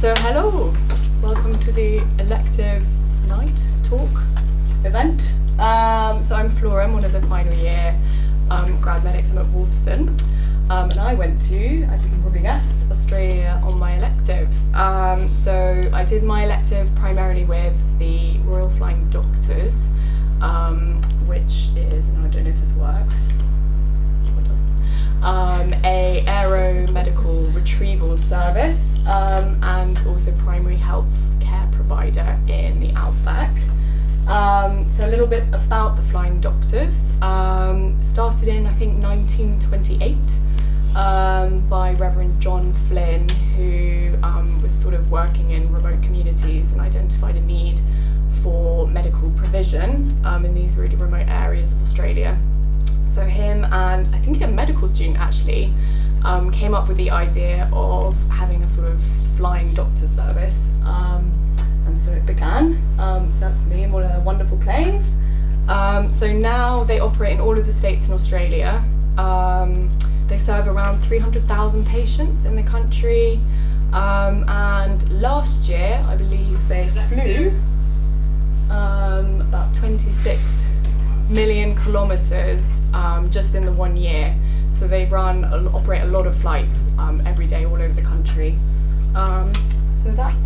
So hello, welcome to the Elective night talk event. So I'm Flora, I'm one of the final year grad medics. I'm at Wolfson, and I went to, as you can probably guess, Australia on my elective. So I did my elective primarily with the Royal Flying Doctors, which is, and I don't know if this works, a aero medical retrieval service, and also primary health care provider in the outback. So a little bit about the Flying Doctors. Started in, I think, 1928 by Reverend John Flynn, who was sort of working in remote communities and identified a need for medical provision in these really remote areas of Australia. So him and I think a medical student actually came up with the idea of having a sort of flying doctor service, and so it began. So that's me in one of the wonderful planes. So now they operate in all of the states in Australia. They serve around 300,000 patients in the country, and last year I believe they flew about 26 million kilometres just in the 1 year. So they operate a lot of flights every day all over the country. So that's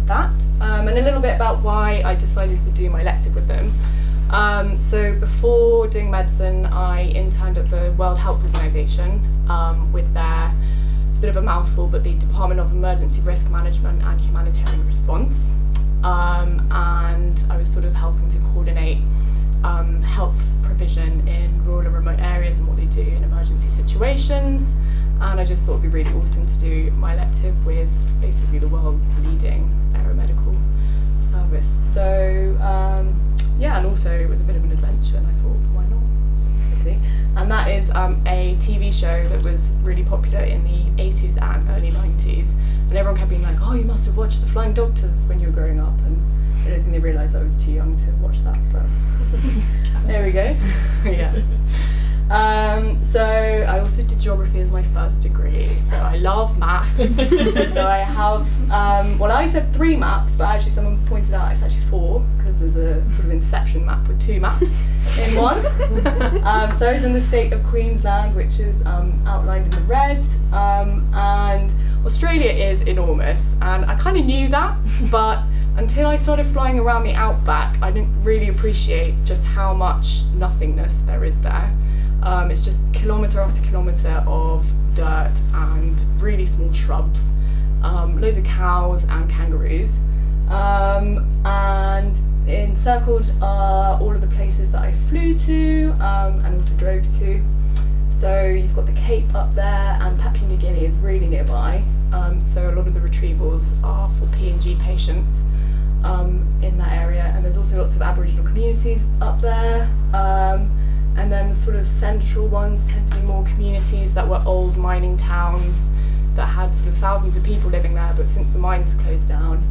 that. And a little bit about why I decided to do my elective with them. So before doing medicine, I interned at the World Health Organization with their, it's a bit of a mouthful, but the Department of Emergency Risk Management and Humanitarian Response. And I was sort of helping to coordinate health provision in rural and remote areas and what they do in emergency situations. And I just thought it'd be really awesome to do my elective with basically the world leading aeromedical service. So yeah, and also it was a bit of an adventure, and I thought, why not, basically. And that is a TV show that was really popular in the 80s and early 90s, and everyone kept being like, oh, you must have watched The Flying Doctors when you were growing up, and I don't think they realised I was too young to watch that, but there we go. Yeah. So I also did geography as my first degree, so I love maps. So I have, well, I said 3 maps, but actually someone pointed out it's actually 4, because there's a sort of inception map with 2 maps in one. So I was in the state of Queensland, which is outlined in the red, and Australia is enormous, and I kind of knew that, but until I started flying around the outback, I didn't really appreciate just how much nothingness there is there. It's just kilometre after kilometre of dirt and really small shrubs, loads of cows and kangaroos, and encircled are all of the places that I flew to and also drove to. So you've got the Cape up there, and Papua New Guinea is really nearby. So a lot of the retrievals are for PNG patients in that area, and there's also lots of Aboriginal communities up there. And then the sort of central ones tend to be more communities that were old mining towns that had sort of thousands of people living there, but since the mines closed down,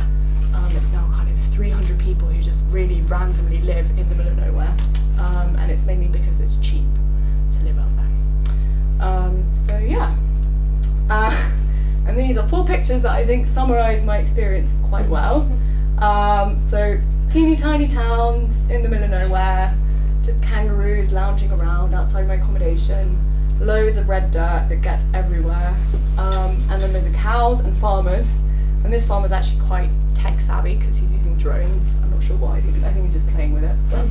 it's now kind of 300 people who just really randomly live in the middle of nowhere, and it's mainly because it's cheap to live out there. So yeah, and these are 4 pictures that I think summarise my experience quite well. So teeny tiny towns in the middle of nowhere, just kangaroos lounging around outside my accommodation, loads of red dirt that gets everywhere, and then loads of cows and farmers. And this farmer's actually quite tech savvy because he's using drones. I'm not sure why, I think he's just playing with it, but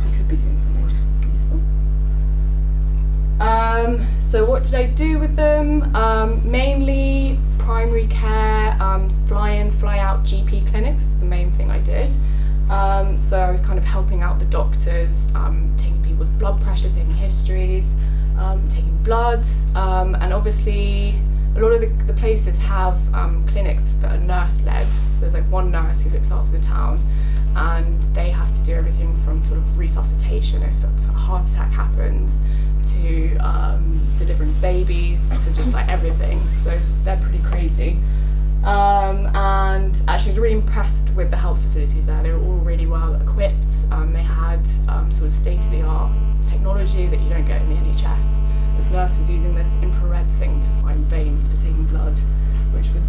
he could be doing something useful. So what did I do with them? Mainly primary care, fly in, fly out GP clinics was the main thing I did. So I was kind of helping out the doctors, taking people's blood pressure, taking histories, taking bloods, and obviously a lot of the places have clinics that are nurse-led. So there's like one nurse who looks after the town, and they have to do everything from sort of resuscitation if a heart attack happens, to delivering babies, to just like everything. So they're pretty crazy. And actually I was really impressed with the health facilities there. They were all really well equipped. They had sort of state-of-the-art technology that you don't get in the NHS. This nurse was using this infrared thing to find veins for taking blood, which was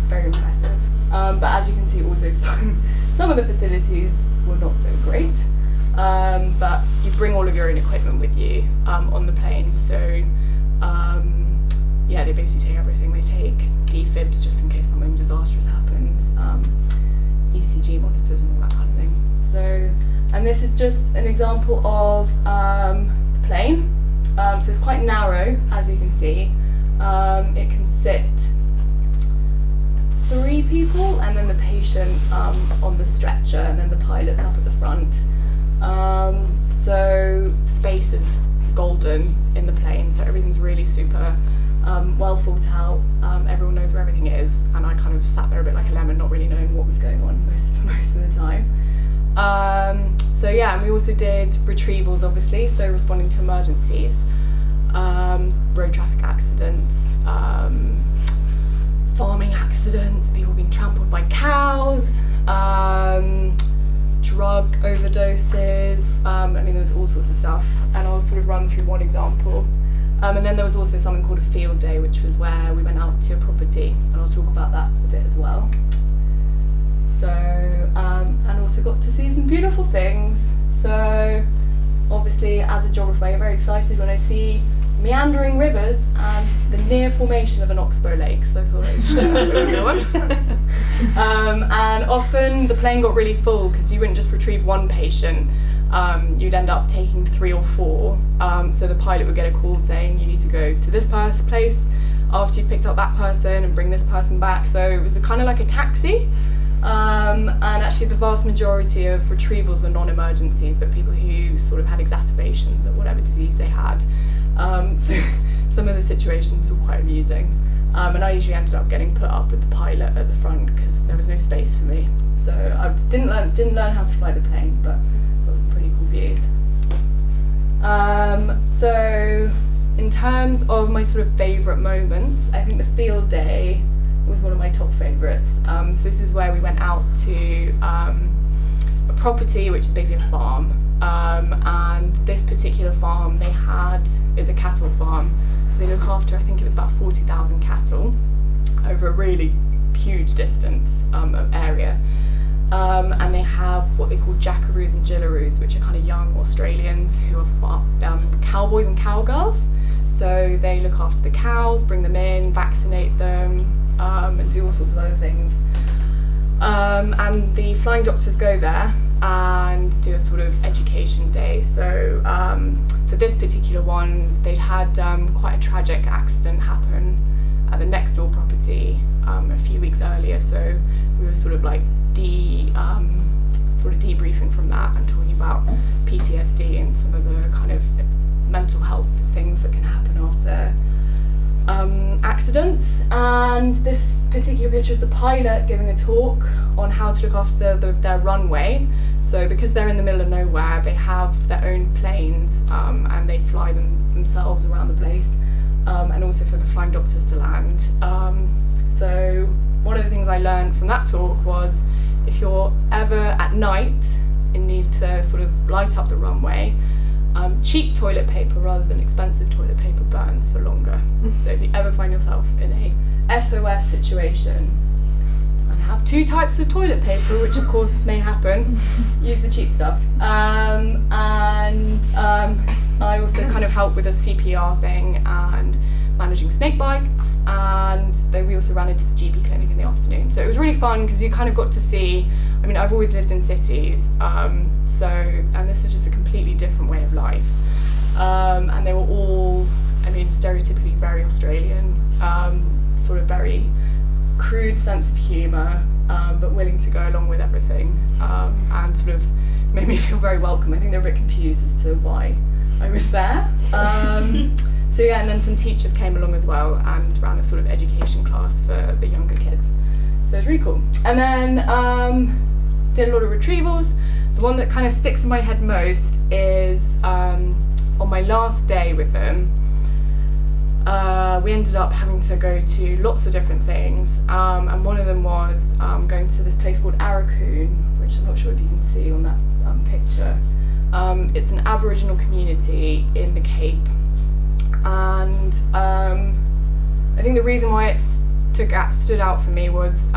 very impressive. But as you can see, also some of the facilities were not so great. But you bring all of your own equipment with you on the plane. So yeah, they basically take everything. They take defibs just in case something disastrous happens, ECG monitors and all that kind of thing. So, and this is just an example of the plane. So it's quite narrow, as you can see. It can sit 3 people, and then the patient on the stretcher, and then the pilot's up at the front. So space is golden in the plane, so everything's really super well thought out. Everyone knows where everything is, and I kind of sat there a bit like a lemon, not really knowing what was going on most of the time. So yeah, and we also did retrievals, obviously, so responding to emergencies, road traffic accidents, farming accidents, people being trampled by cows, drug overdoses, I mean, there was all sorts of stuff, and I'll sort of run through one example. And then there was also something called a field day, which was where we went out to a property, and I'll talk about that a bit as well. So, and also got to see some beautiful things. So, obviously, as a geographer, you're very excited when I see meandering rivers and the near formation of an oxbow lake, so I thought I'd share that with everyone. And often the plane got really full because you wouldn't just retrieve one patient, you'd end up taking 3 or 4. So the pilot would get a call saying you need to go to this place after you've picked up that person and bring this person back. So it was kind of like a taxi. And actually the vast majority of retrievals were non-emergencies, but people who sort of had exacerbations of whatever disease they had. So some of the situations were quite amusing. And I usually ended up getting put up with the pilot at the front because there was no space for me. So I didn't learn how to fly the plane, but got some pretty cool views. So in terms of my sort of favourite moments, I think the field day was one of my top favourites. So this is where we went out to a property which is basically a farm, and this particular farm is a cattle farm, so they look after, I think it was about 40,000 cattle over a really huge distance of area, and they have what they call jackaroos and jillaroos, which are kind of young Australians who are cowboys and cowgirls. So they look after the cows, bring them in, vaccinate them, and do all sorts of other things. And the flying doctors go there and do a sort of education day. So for this particular one, they'd had quite a tragic accident happen at the next door property a few weeks earlier. So we were sort of like debriefing from that and talking about PTSD and some of the kind of mental health things that can happen after accidents. And this particular picture is the pilot giving a talk on how to look after their runway. So because they're in the middle of nowhere, they have their own planes, and they fly themselves around the place, and also for the flying doctors to land. So one of the things I learned from that talk was, if you're ever at night and need to sort of light up the runway, cheap toilet paper rather than expensive toilet paper burns for longer. So if you ever find yourself in a SOS situation and have 2 types of toilet paper, which of course may happen, use the cheap stuff. And I also kind of helped with a CPR thing and managing snake bites, and then we also ran into the GP clinic in the afternoon. So it was really fun because you kind of got to see, I mean, I've always lived in cities, and this was just a completely different way of life. And they were all, I mean, stereotypically very Australian, sort of very crude sense of humour, but willing to go along with everything, and sort of made me feel very welcome. I think they were a bit confused as to why I was there. So yeah, and then some teachers came along as well and ran a sort of education class for the younger kids. So it was really cool. And then did a lot of retrievals. The one that kind of sticks in my head most is on my last day with them, we ended up having to go to lots of different things, and one of them was going to this place called Arakoon, which I'm not sure if you can see on that picture. It's an Aboriginal community in the Cape, and I think the reason why it's stood out for me was,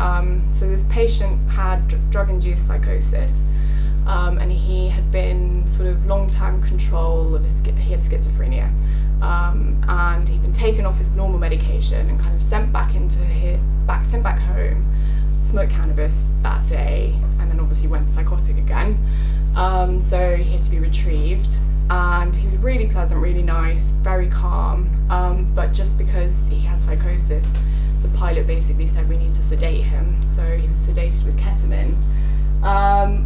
so this patient had drug-induced psychosis, and he had been sort of long-term control of he had schizophrenia, and he'd been taken off his normal medication and kind of sent back home, smoked cannabis that day, and then obviously went psychotic again. So he had to be retrieved, and he was really pleasant, really nice, very calm, but just because he had psychosis, the pilot basically said we need to sedate him. So he was sedated with ketamine,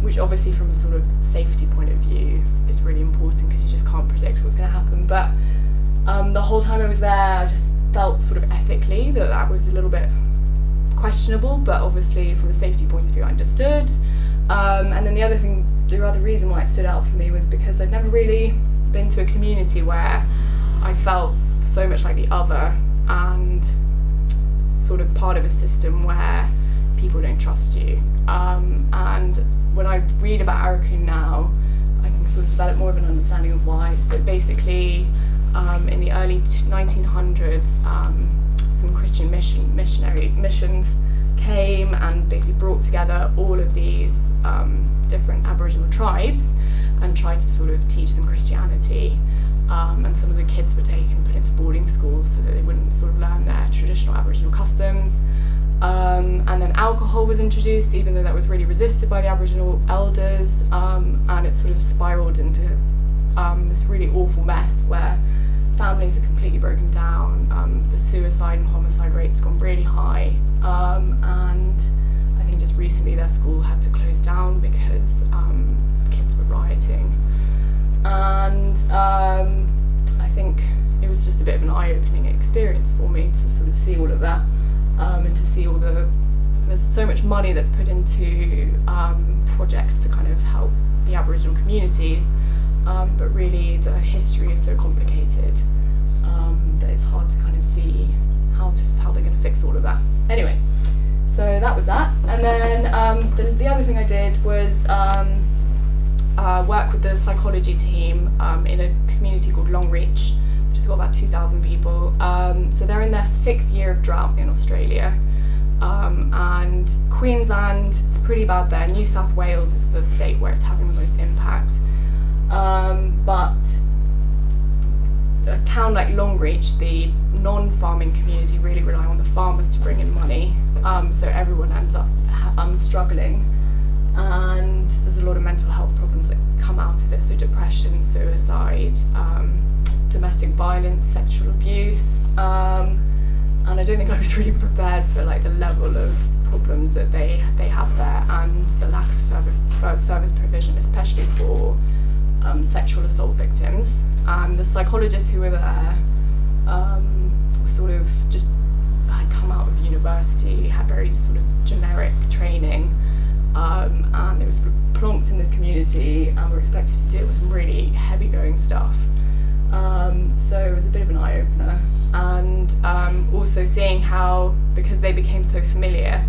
which obviously from a sort of safety point of view is really important because you just can't predict what's going to happen. But the whole time I was there, I just felt sort of ethically that was a little bit questionable, but obviously from a safety point of view I understood. And then the other reason why it stood out for me was because I'd never really been to a community where I felt so much like the other and sort of part of a system where people don't trust you. And when I read about Arakun now, I can sort of develop more of an understanding of why. So basically, in the early 1900s, some Christian missions came and basically brought together all of these different Aboriginal tribes and tried to sort of teach them Christianity. And some of the kids were taken and put into boarding schools so that they wouldn't sort of learn their traditional Aboriginal customs. And then alcohol was introduced, even though that was really resisted by the Aboriginal elders, and it sort of spiraled into this really awful mess where families are completely broken down, the suicide and homicide rates gone really high, and I think just recently their school had to close down because kids were rioting. And I think it was just a bit of an eye-opening experience for me to sort of see all of that, and to see there's so much money that's put into projects to kind of help the Aboriginal communities, but really the history is so complicated that it's hard to kind of see how they're going to fix all of that. Anyway, so that was that. And then the other thing I did was work with the psychology team in a community called Longreach, which has got about 2,000 people. So they're in their 6th year of drought in Australia. And Queensland, it's pretty bad there. New South Wales is the state where it's having the most impact. But a town like Longreach, the non-farming community really rely on the farmers to bring in money. So everyone ends up struggling. And there's a lot of mental health problems that come out of it, so depression, suicide, domestic violence, sexual abuse, and I don't think I was really prepared for like the level of problems that they have there, and the lack of service provision, especially for sexual assault victims. And the psychologists who were there were sort of just had come out of university, had very sort of generic training. And they were sort of plonked in this community and were expected to deal with some really heavy going stuff. So it was a bit of an eye-opener. And also seeing how, because they became so familiar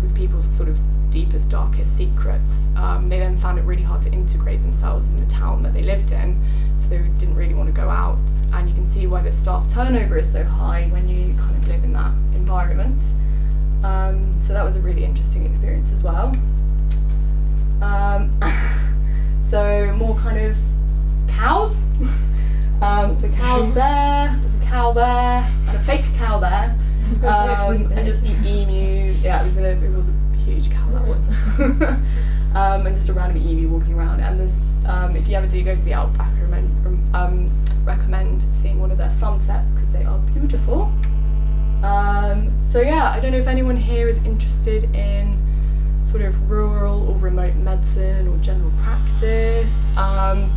with people's sort of deepest, darkest secrets, they then found it really hard to integrate themselves in the town that they lived in. So they didn't really want to go out. And you can see why the staff turnover is so high when you kind of live in that environment. So that was a really interesting experience as well. So more kind of cows. So cows there, there's a cow there, and a fake cow there, and just an emu. Yeah, it was a huge cow, that one. And just a random emu walking around. And there's, if you ever do go to the outback, I recommend seeing one of their sunsets because they are beautiful. So yeah, I don't know if anyone here is interested in sort of rural or remote medicine or general practice,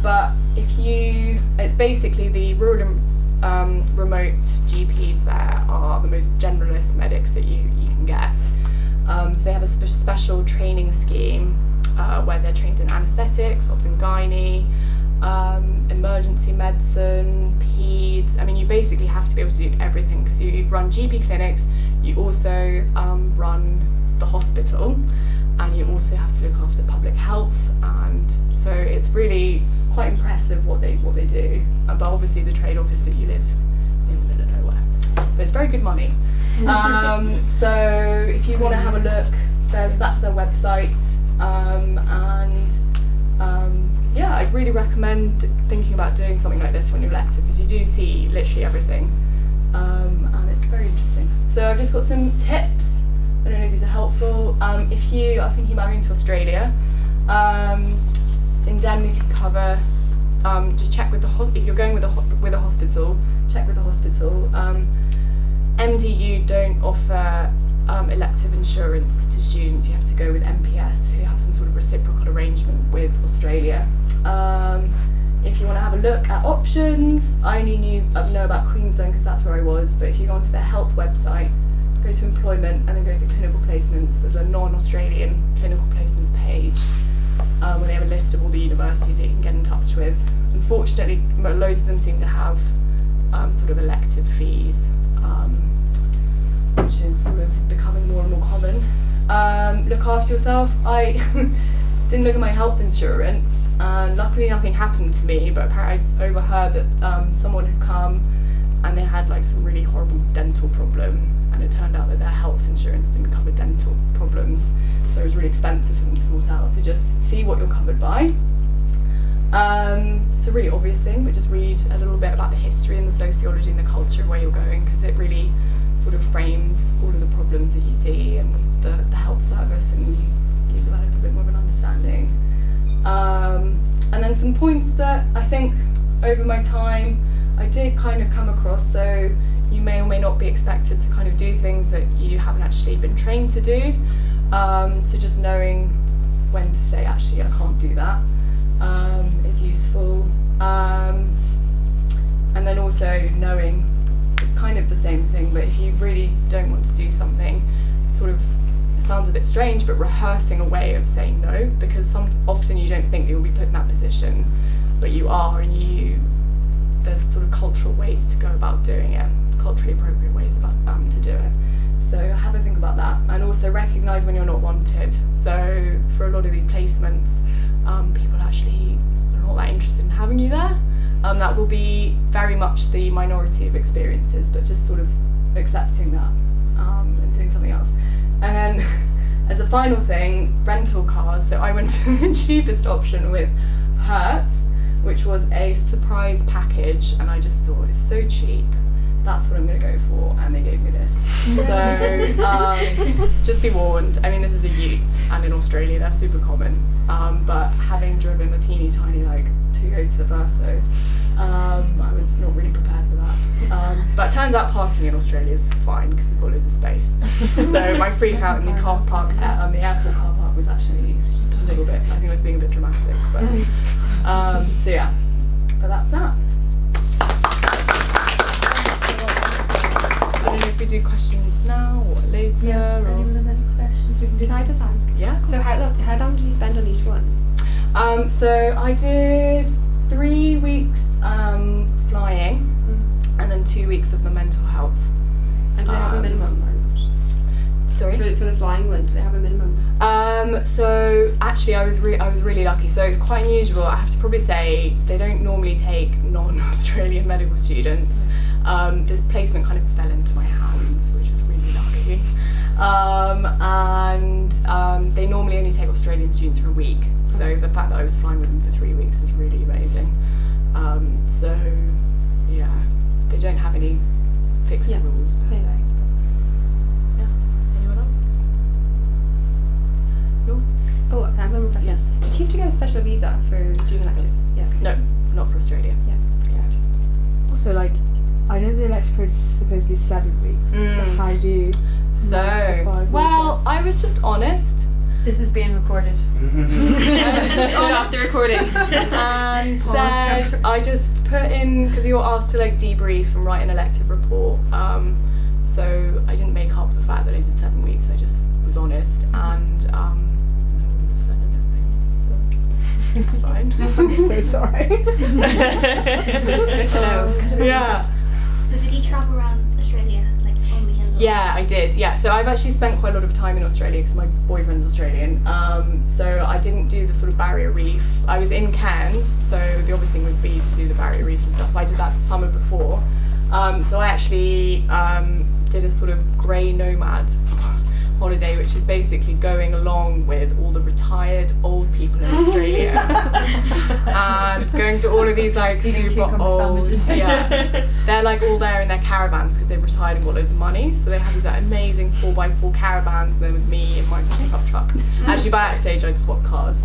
but it's basically the rural and remote GPs there are the most generalist medics that you can get. So they have a special training scheme where they're trained in anaesthetics, obs and gynae, emergency medicine, peds. I mean, you basically have to be able to do everything because you run GP clinics, you also run the hospital, and you also have to look after public health, and so it's really quite impressive what they do. But obviously the trade-off is that you live in the middle of nowhere. But it's very good money. So if you want to have a look, that's their website, yeah, I'd really recommend thinking about doing something like this when you're elective, because you do see literally everything, and it's very interesting. So I've just got some tips. I don't know if these are helpful. If you are thinking about going to Australia, indemnity cover, just check with if you're going with a hospital, check with the hospital. MDU don't offer elective insurance to students. You have to go with MPS, who have some sort of reciprocal arrangement with Australia. If you want to have a look at options, I only know about Queensland because that's where I was, but if you go onto their health website, go to employment and then go to clinical placements, there's a non-Australian clinical placements page where they have a list of all the universities that you can get in touch with. Unfortunately, loads of them seem to have sort of elective fees, which is sort of becoming more and more common. Look after yourself. I didn't look at my health insurance, and luckily nothing happened to me, but apparently I overheard that someone had come and they had like some really horrible dental problem, and it turned out that their health insurance didn't cover dental problems, so it was really expensive for them to sort out. So just see what you're covered by. It's a really obvious thing, but just read a little bit about the history and the sociology and the culture of where you're going, because it really sort of frames all of the problems that you see and the health service, and you develop a bit more of an understanding. And then some points that I think over my time I did kind of come across, so you may or may not be expected to kind of do things that you haven't actually been trained to do. So just knowing when to say, actually, I can't do that, is useful. And then also knowing, it's kind of the same thing, but if you really don't want to do something, sort of, it sounds a bit strange, but rehearsing a way of saying no, because often you don't think you'll be put in that position, but you are, and there's sort of cultural ways to go about doing it, culturally appropriate ways to do it. So have a think about that, and also recognise when you're not wanted. So for a lot of these placements, people actually are not that interested in having you there. That will be very much the minority of experiences, but just sort of accepting that and doing something else. And then as a final thing, rental cars. So I went for the cheapest option with Hertz, which was a surprise package, and I just thought, it's so cheap, that's what I'm going to go for, and they gave me this. So just be warned. I mean, this is a ute, and in Australia they're super common, but having driven a teeny tiny like Toyota Verso, I was not really prepared for that. But it turns out parking in Australia is fine because they've got loads of space. So my freak out in the car park, the airport car park, was actually a little bit, I think I was being a bit dramatic, but so yeah, but that's that. I don't know if we do questions now or later. Yeah, or anyone have any questions? Did I just ask? Yeah. So how long did you spend on each one? So I did 3 weeks flying, and then 2 weeks of the mental health. And did they have a minimum or not? Sorry? For the flying one, did they have a minimum? So actually I was really lucky. So it's quite unusual. I have to probably say they don't normally take non-Australian medical students. This placement kind of fell into my hands, which was really lucky. And they normally only take Australian students for a week. So the fact that I was flying with them for 3 weeks was really amazing. So yeah, they don't have any fixed rules per se. Yeah. Anyone else? No? Oh, I have one more question. Yes. Did you have to get a special visa for doing electives? Yeah. Okay. No, not for Australia. Yeah. Also, like, I know the elective period is supposedly 7 weeks. So how do you? Well, I was just honest. This is being recorded. Stop the recording. And said, I just put in, because you're asked to like debrief and write an elective report. So I didn't make up the fact that I did 7 weeks. I just was honest, and no one said anything. So it's fine. I'm so sorry. Good to know. Yeah. So did you travel around Australia like on weekends? Or Yeah, I did. Yeah, so I've actually spent quite a lot of time in Australia because my boyfriend's Australian. So I didn't do the sort of barrier reef. I was in Cairns, so the obvious thing would be to do the barrier reef and stuff. I did that the summer before. So I actually did a sort of grey nomad holiday, which is basically going along with all the retired old people in Australia and going to all of these like super old, they're like all there in their caravans because they've retired and got loads of money, so they have these like amazing 4x4 caravans, and there was me in my pickup truck. Actually by that stage I'd swapped cars,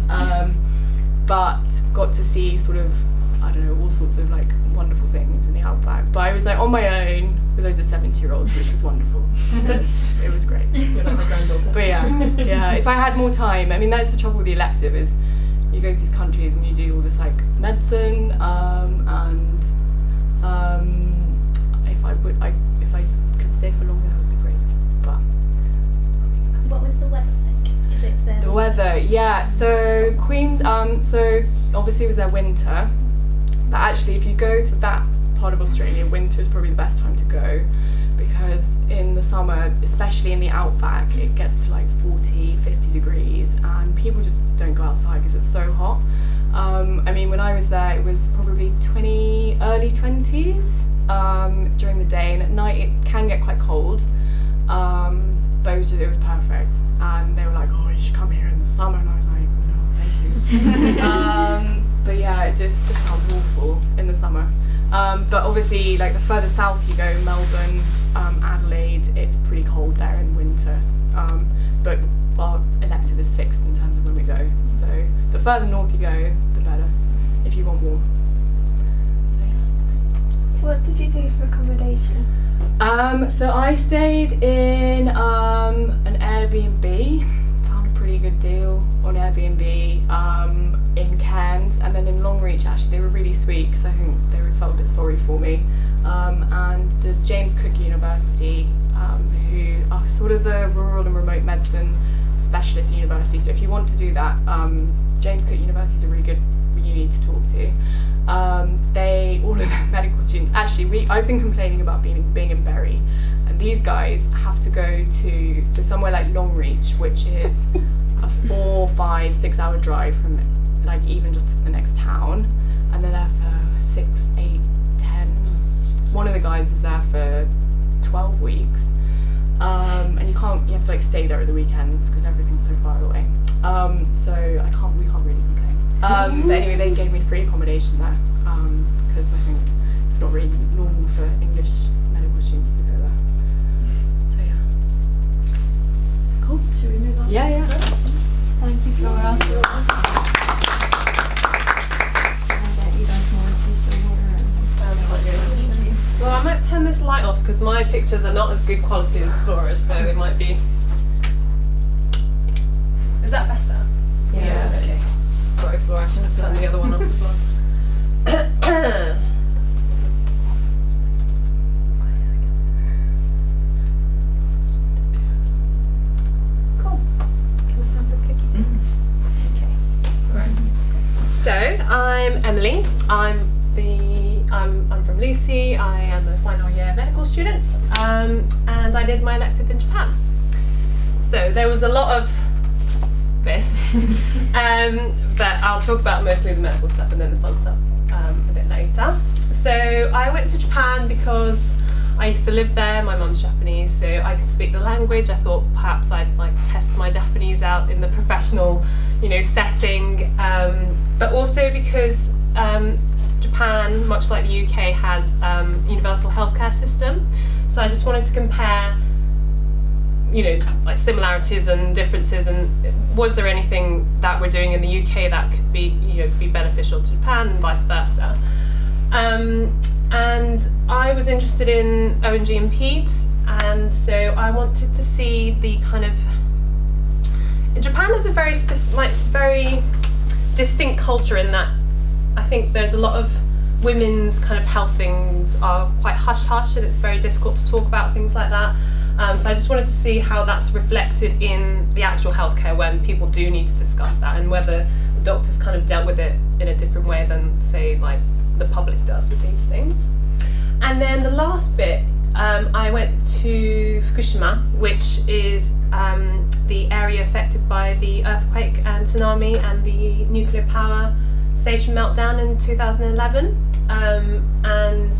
but got to see sort of, I don't know, all sorts of like wonderful things in the outback. But I was like on my own with loads of 70-year-olds, which was wonderful. It was great. You're like my granddaughter. But yeah, if I had more time, I mean that's the trouble with the elective, is you go to these countries and you do all this like medicine, and if I could stay for longer that would be great. But What was the weather like? 'Cause it's there. the weather, yeah. So so obviously it was their winter, but actually if you go to that part of Australia, winter is probably the best time to go, because in the summer, especially in the outback, it gets to like 40, 50 degrees and people just don't go outside because it's so hot. I mean, when I was there, it was probably early 20s during the day, and at night it can get quite cold. But it was perfect, and they were like, oh, you should come here in the summer, and I was like, no, thank you. But yeah, it just sounds awful in the summer. But obviously, like the further south you go, Melbourne, Adelaide, it's pretty cold there in winter. But our elective is fixed in terms of when we go. So the further north you go, the better, if you want warm. So, yeah. What did you do for accommodation? So I stayed in an Airbnb, found a pretty good deal on Airbnb in Cairns, and then in Longreach actually they were really sweet because I think they felt a bit sorry for me, and the James Cook University, who are sort of the rural and remote medicine specialist university, so if you want to do that, James Cook University is a really good uni to talk to. All of the medical students, actually I've been complaining about being in Bury, and these guys have to go to somewhere like Longreach, which is a 4, 5, 6 hour drive from like even just the next town, and they're there for 6, 8, 10. One of the guys was there for 12 weeks, and you have to like stay there at the weekends because everything's so far away. So we can't really complain. But anyway, they gave me free accommodation there, because I think it's not really normal for English medical students to go there. So yeah. Cool. Should we move on? Yeah. Thank you, Flora. Well, I might turn this light off because my pictures are not as good quality as Flora's, so it might be. Is that better? Yeah. Okay. Sorry, Flora, I should have turned the other one off as well. Cool. Can I have the cookie? Okay. Right. So I'm Emily. I'm from Lucy. I am a final year medical student, and I did my elective in Japan. So there was a lot of this, but I'll talk about mostly the medical stuff and then the fun stuff a bit later. So I went to Japan because I used to live there. My mum's Japanese, so I could speak the language. I thought perhaps I'd like test my Japanese out in the professional, setting, but also because Japan, much like the UK, has universal healthcare system. So I just wanted to compare, like similarities and differences, and was there anything that we're doing in the UK that could be, be beneficial to Japan and vice versa. And I was interested in ONG and PEDS, and so I wanted to see the kind of. Japan has a very very distinct culture in that I think there's a lot of women's kind of health things are quite hush-hush, and it's very difficult to talk about things like that. So I just wanted to see how that's reflected in the actual healthcare when people do need to discuss that, and whether the doctors kind of dealt with it in a different way than, say, like the public does with these things. And then the last bit, I went to Fukushima, which is the area affected by the earthquake and tsunami and the nuclear power station meltdown in 2011. And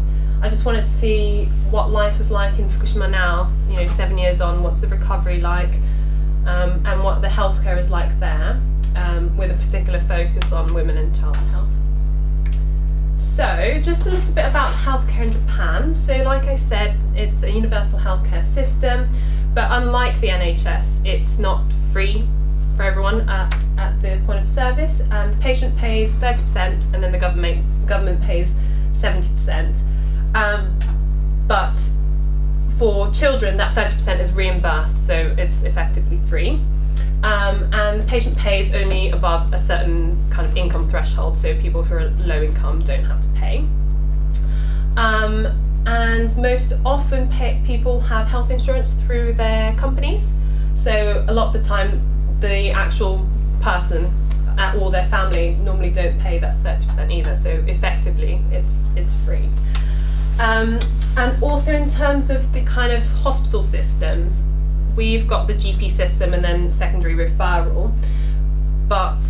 I just wanted to see what life was like in Fukushima now, 7 years on, what's the recovery like, and what the healthcare is like there, with a particular focus on women and child health. So, just a little bit about healthcare in Japan. So, like I said, it's a universal healthcare system, but unlike the NHS, it's not free for everyone at the point of service. The patient pays 30%, and then the government pays 70%. But for children, that 30% is reimbursed, so it's effectively free. And the patient pays only above a certain kind of income threshold, so people who are low income don't have to pay. And most often people have health insurance through their companies, so a lot of the time the actual person or their family normally don't pay that 30% either, so effectively it's free. And also in terms of the kind of hospital systems, we've got the GP system and then secondary referral, but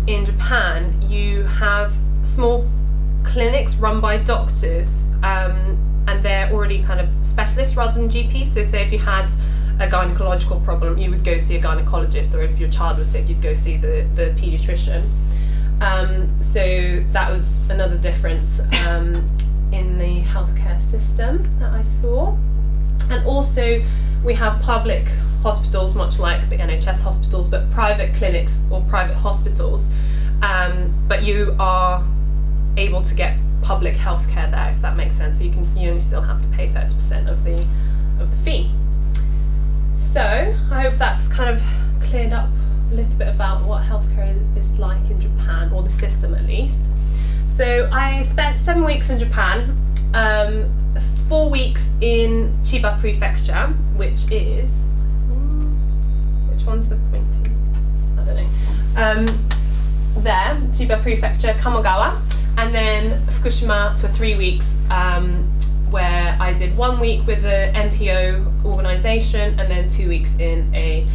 in Japan you have small clinics run by doctors, and they're already kind of specialists rather than GPs. So say if you had a gynecological problem, you would go see a gynecologist, or if your child was sick, you'd go see the paediatrician. So that was another difference in the healthcare system that I saw. And also we have public hospitals, much like the NHS hospitals, but private clinics or private hospitals, but you are able to get public healthcare there, if that makes sense. So you only still have to pay 30% of the fee. So I hope that's kind of cleared up a little bit about what healthcare is like in Japan, or the system at least. So I spent 7 weeks in Japan, 4 weeks in Chiba Prefecture, which is, which one's the pointy? I don't know. There, Chiba Prefecture, Kamogawa, and then Fukushima for 3 weeks, where I did 1 week with the NPO organisation and then 2 weeks in a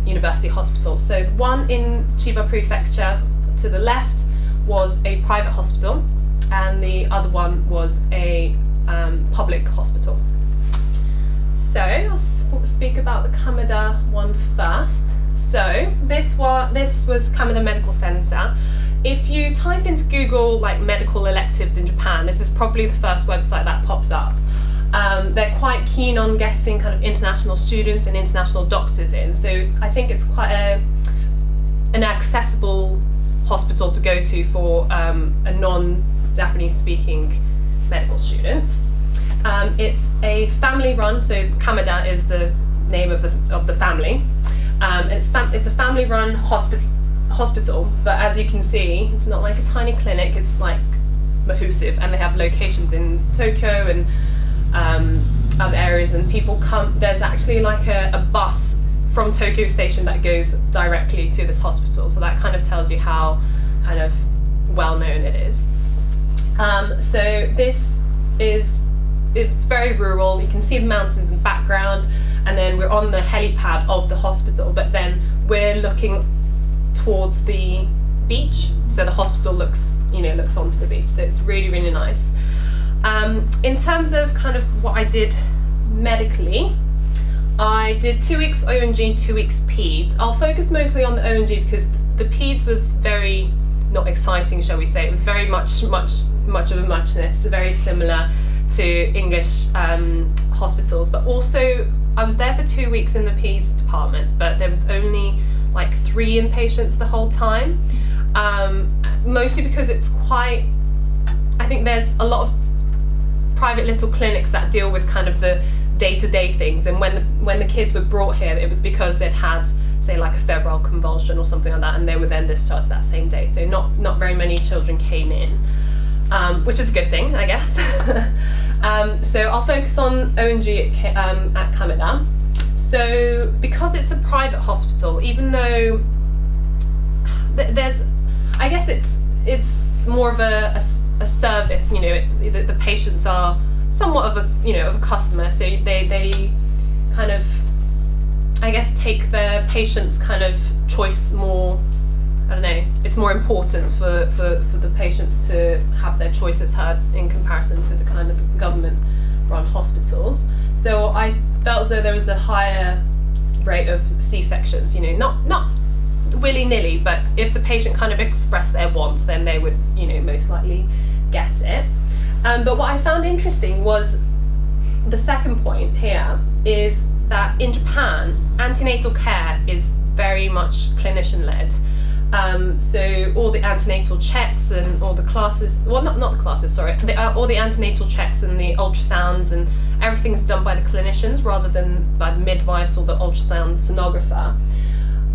university hospital. So the one in Chiba Prefecture to the left was a private hospital, and the other one was a public hospital. So I'll speak about the Kameda one first. So this was Kameda Medical Center. If you type into Google like medical electives in Japan, this is probably the first website that pops up. They're quite keen on getting kind of international students and international doctors in, so I think it's quite an accessible hospital to go to for a non-Japanese speaking medical students. It's a family run, so Kameda is the name of the family. It's a family run hospital, but as you can see, it's not like a tiny clinic, it's like massive, and they have locations in Tokyo and other areas, and people come. There's actually like a bus from Tokyo Station that goes directly to this hospital, so that kind of tells you how kind of well known it is. So it's very rural. You can see the mountains in the background, and then we're on the helipad of the hospital, but then we're looking towards the beach, so the hospital looks onto the beach, so it's really, really nice. In terms of kind of what I did medically, I did 2 weeks ONG, 2 weeks peds. I'll focus mostly on the ONG because the peds was very not exciting, shall we say. It was very much of a muchness, very similar to English hospitals, but also I was there for 2 weeks in the peds department, but there was only like 3 inpatients the whole time, mostly because it's quite, I think there's a lot of private little clinics that deal with kind of the day-to-day things, and when the kids were brought here, it was because they'd had, say, like a febrile convulsion or something like that, and they were then discharged that same day, so not very many children came in, which is a good thing, I guess. So I'll focus on ONG at Kameda. So because it's a private hospital, even though there's, I guess it's more of a service, it's, the patients are somewhat of a customer, so they kind of, I guess, take their patients' kind of choice more I don't know, it's more important for the patients to have their choices heard in comparison to the kind of government-run hospitals. So I felt as though there was a higher rate of C-sections, you know, not willy-nilly, but if the patient kind of expressed their wants, then they would, you know, most likely get it. But what I found interesting was the second point here is that in Japan, antenatal care is very much clinician-led. So all the antenatal checks and all the classes, well, not the classes, sorry, all the antenatal checks and the ultrasounds and everything's done by the clinicians rather than by the midwives or the ultrasound sonographer.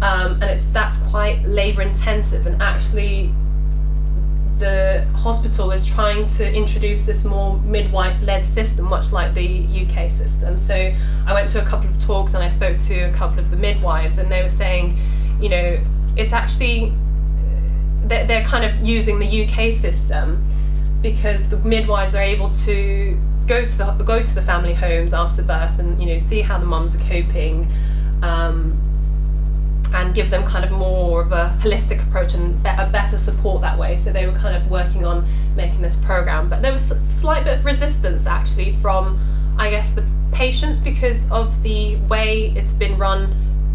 And that's quite labour intensive, and actually the hospital is trying to introduce this more midwife-led system, much like the UK system. So I went to a couple of talks and I spoke to a couple of the midwives, and they were saying, you know, it's actually, they're kind of using the UK system because the midwives are able to go to the family homes after birth and, you know, see how the mums are coping, and give them kind of more of a holistic approach and a better support that way. So they were kind of working on making this program, but there was a slight bit of resistance actually from, I guess, the patients because of the way it's been run,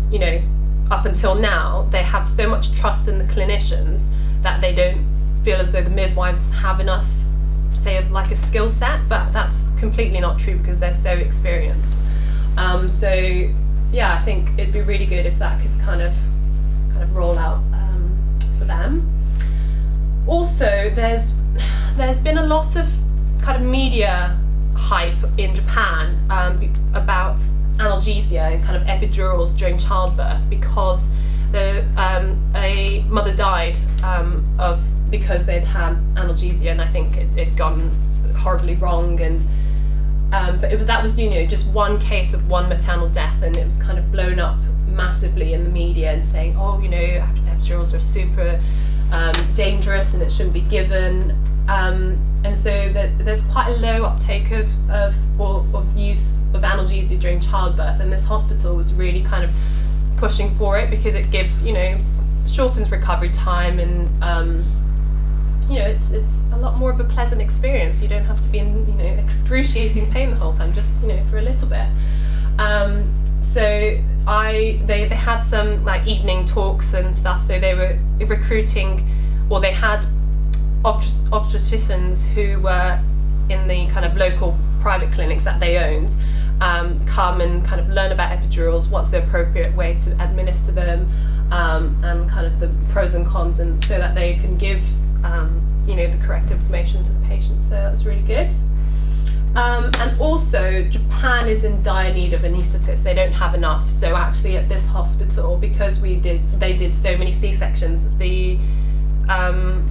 you know, up until now. They have so much trust in the clinicians that they don't feel as though the midwives have enough, say, of like a skill set, but that's completely not true because they're so experienced. So yeah, I think it'd be really good if that could kind of roll out for them. Also, there's been a lot of kind of media hype in Japan about analgesia and kind of epidurals during childbirth because a mother died because they'd had analgesia, and I think it'd gone horribly wrong, and but that was, you know, just one case of one maternal death, and it was kind of blown up massively in the media and saying, oh, you know, epidurals are super dangerous and it shouldn't be given, and so there's quite a low uptake of use of analgesia during childbirth, and this hospital was really kind of pushing for it because it gives, you know, shortens recovery time, and you know, it's a lot more of a pleasant experience. You don't have to be in, you know, excruciating pain the whole time, just, you know, for a little bit. So they had some like evening talks and stuff, so they were recruiting, or they had obstetricians who were in the kind of local private clinics that they owned come and kind of learn about epidurals, what's the appropriate way to administer them, and kind of the pros and cons, and so that they can give you know, the correct information to the patient. So that was really good. And also, Japan is in dire need of anaesthetists. They don't have enough. So actually, at this hospital, because they did so many C-sections, the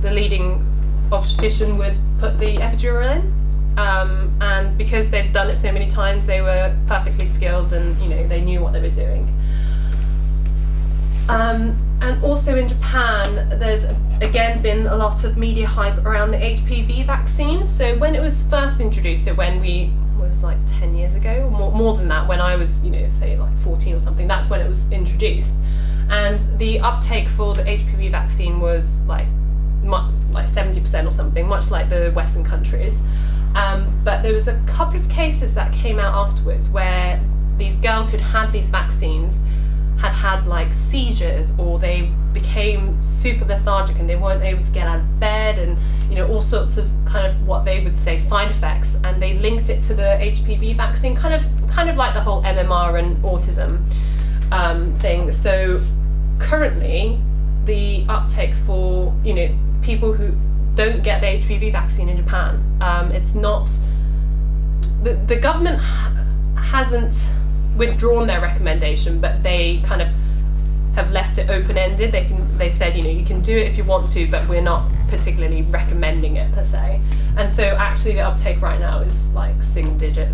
leading obstetrician would put the epidural in, and because they'd done it so many times, they were perfectly skilled, and, you know, they knew what they were doing. And also in Japan, there's again been a lot of media hype around the HPV vaccine. So when it was first introduced, so when was like 10 years ago, or more than that, when I was, you know, say like 14 or something, that's when it was introduced. And the uptake for the HPV vaccine was like 70% or something, much like the Western countries. But there was a couple of cases that came out afterwards where these girls who'd had these vaccines had like seizures, or they became super lethargic and they weren't able to get out of bed, and, you know, all sorts of kind of what they would say side effects, and they linked it to the HPV vaccine, kind of like the whole MMR and autism thing. So currently the uptake for, you know, people who don't get the HPV vaccine in Japan, it's not, the government hasn't withdrawn their recommendation, but they kind of have left it open-ended. They said, you know, you can do it if you want to, but we're not particularly recommending it per se. And so actually the uptake right now is like single-digit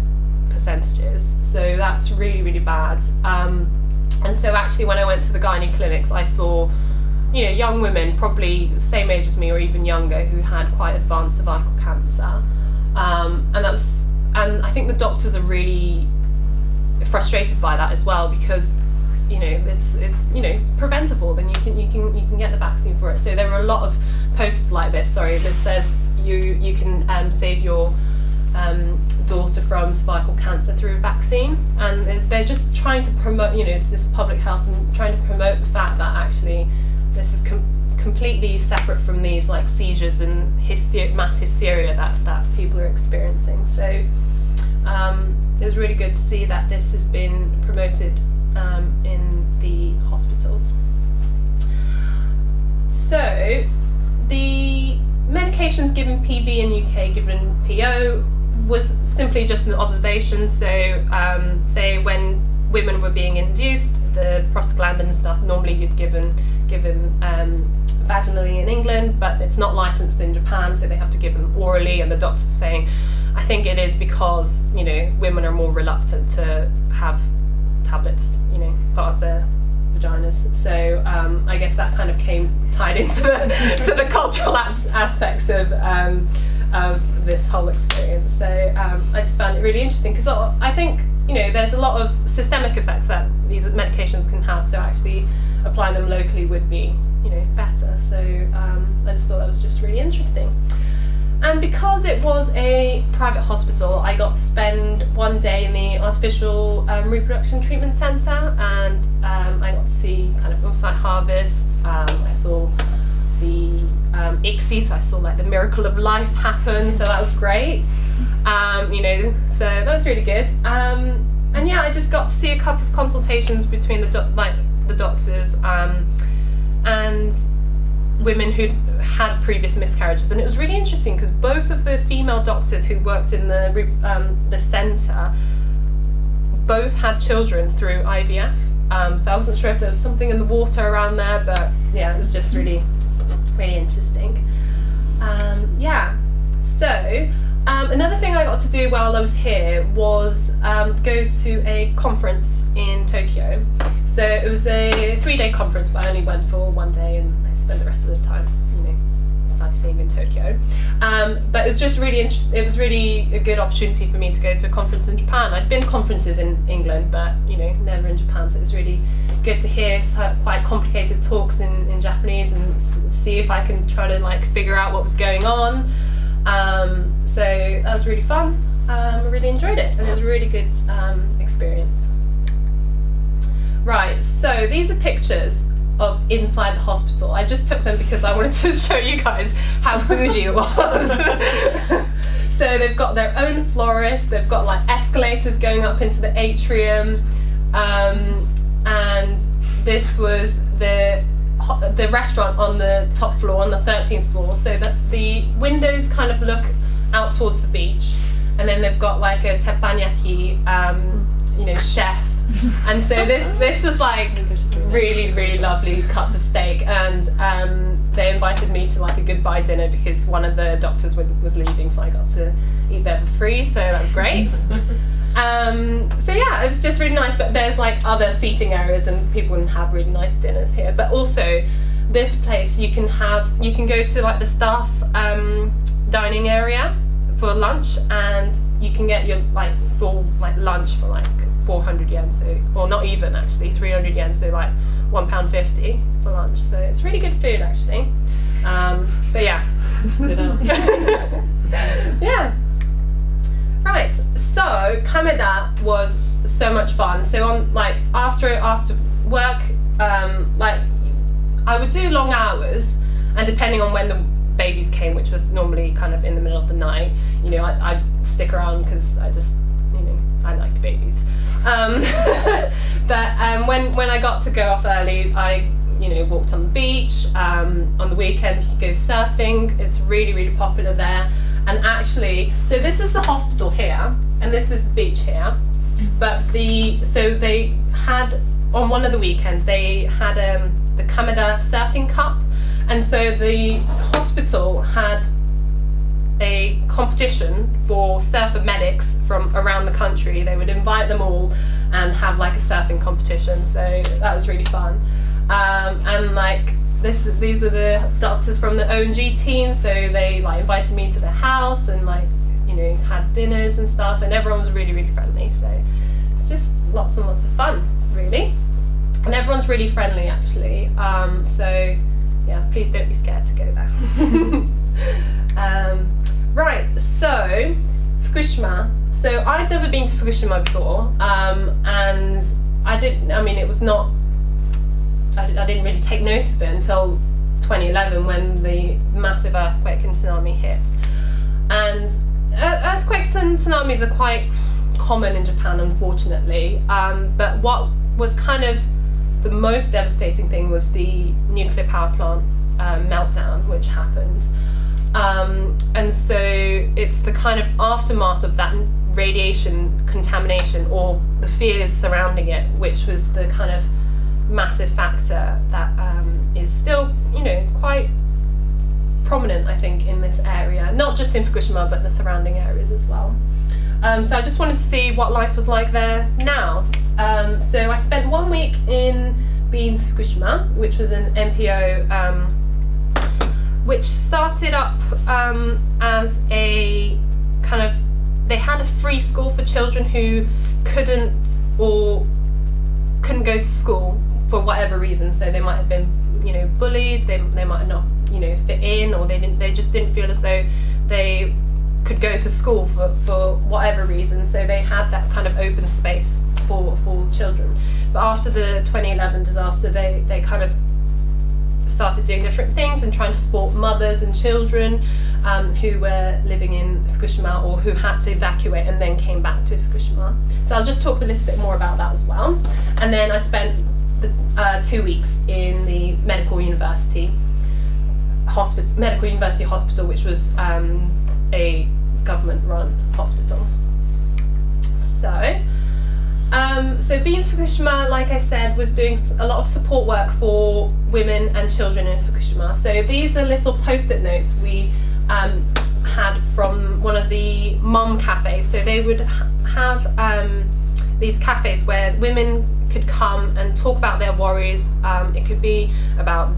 percentages. So that's really, really bad. And so actually when I went to the gynae clinics, I saw, you know, young women, probably the same age as me or even younger, who had quite advanced cervical cancer. And I think the doctors are really frustrated by that as well, because it's preventable, then you can get the vaccine for it. So there were a lot of posters like this. This says you can save your daughter from cervical cancer through a vaccine, and they're just trying to promote, it's this public health and trying to promote the fact that actually this is completely separate from these like seizures and mass hysteria that people are experiencing. So it was really good to see that this has been promoted in the hospitals. So the medications given PV in UK, given PO, was simply just an observation. So say when women were being induced, the prostaglandin stuff normally you'd given vaginally in England, but it's not licensed in Japan, so they have to give them orally, and the doctors are saying, I think it is because women are more reluctant to have tablets part of their vaginas. So I guess that kind of tied into the cultural aspects of this whole experience. So I just found it really interesting, because I think there's a lot of systemic effects that these medications can have, so actually applying them locally would be better. So I just thought that was just really interesting. And because it was a private hospital, I got to spend one day in the artificial reproduction treatment centre, and I got to see kind of oocyte harvest. I saw the ICSI, so I saw like the miracle of life happen, so that was great. So that was really good. And yeah, I just got to see a couple of consultations between the doctors and women who had previous miscarriages, and it was really interesting because both of the female doctors who worked in the centre both had children through IVF. So I wasn't sure if there was something in the water around there, but yeah, it was just really interesting. So another thing I got to do while I was here was go to a conference in Tokyo. So it was a 3-day conference, but I only went for 1 day, and I spent the rest of the time, sightseeing in Tokyo. But it was just really interesting. It was really a good opportunity for me to go to a conference in Japan. I'd been to conferences in England, but never in Japan. So it was really good to hear quite complicated talks in Japanese and see if I can try to figure out what was going on. So that was really fun. I really enjoyed it, and it was a really good experience. Right, so these are pictures of inside the hospital. I just took them because I wanted to show you guys how bougie it was. So they've got their own florist, they've got escalators going up into the atrium, and this was the restaurant on the top floor, on the 13th floor, so that the windows kind of look out towards the beach, and then they've got a teppanyaki chef, and so this was really lovely cuts of steak, and they invited me to a goodbye dinner because one of the doctors was leaving, so I got to eat there for free, so that's great. So yeah, it was just really nice, but there's other seating areas and people can have really nice dinners here. But also this place you can go to the staff dining area for lunch, and you can get your full lunch for 400 yen, so, or not even actually 300 yen, so £1.50 for lunch. So it's really good food actually. But yeah. Yeah. Right, so Kameda was so much fun. So on after work, I would do long hours, and depending on when the babies came, which was normally kind of in the middle of the night, I'd stick around because I just, I liked babies. But when I got to go off early, I walked on the beach. On the weekends you could go surfing. It's really popular there. And actually, so this is the hospital here, and this is the beach here. But so they had, on one of the weekends, they had the Kameda Surfing Cup, and so the hospital had a competition for surfer medics from around the country. They would invite them all and have a surfing competition, so that was really fun. And these were the doctors from the ONG team, so they invited me to their house and had dinners and stuff, and everyone was really friendly, so it's just lots and lots of fun, really. And everyone's really friendly actually. So yeah, please don't be scared to go there. Right, so Fukushima. So I'd never been to Fukushima before, and I didn't really take notice of it until 2011 when the massive earthquake and tsunami hit. And earthquakes and tsunamis are quite common in Japan, unfortunately. But what was kind of the most devastating thing was the nuclear power plant meltdown, which happened. And so it's the kind of aftermath of that radiation contamination, or the fears surrounding it, which was the kind of massive factor that is still, quite prominent, I think, in this area, not just in Fukushima but the surrounding areas as well. So I just wanted to see what life was like there now. So I spent 1 week in Beans Fukushima, which was an NPO which started up as a kind of, they had a free school for children who couldn't go to school for whatever reason. So they might have been, bullied, they might not, fit in, or they just didn't feel as though they could go to school for whatever reason. So they had that kind of open space for children. But after the 2011 disaster, they kind of started doing different things and trying to support mothers and children who were living in Fukushima or who had to evacuate and then came back to Fukushima. So I'll just talk a little bit more about that as well. And then I spent 2 weeks in the Medical University Hospital, which was a government-run hospital. So Beans Fukushima, like I said, was doing a lot of support work for women and children in Fukushima. So these are little post-it notes we had from one of the mum cafes. So they would have these cafes where women could come and talk about their worries. It could be about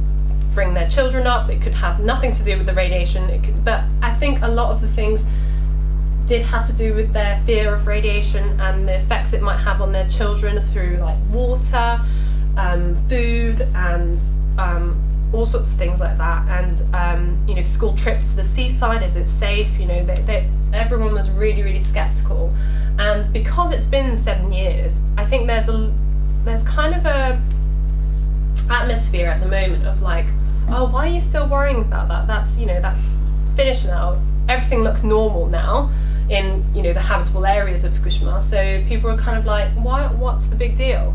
bringing their children up. It could have nothing to do with the radiation. But I think a lot of the things did have to do with their fear of radiation and the effects it might have on their children through like water, food, and all sorts of things like that. And school trips to the seaside, is it safe? Everyone was really, really skeptical. And because it's been 7 years, I think there's kind of a atmosphere at the moment of like, oh, why are you still worrying about that? That's finished now. Everything looks normal now in the habitable areas of Fukushima. So people are kind of like, what's the big deal?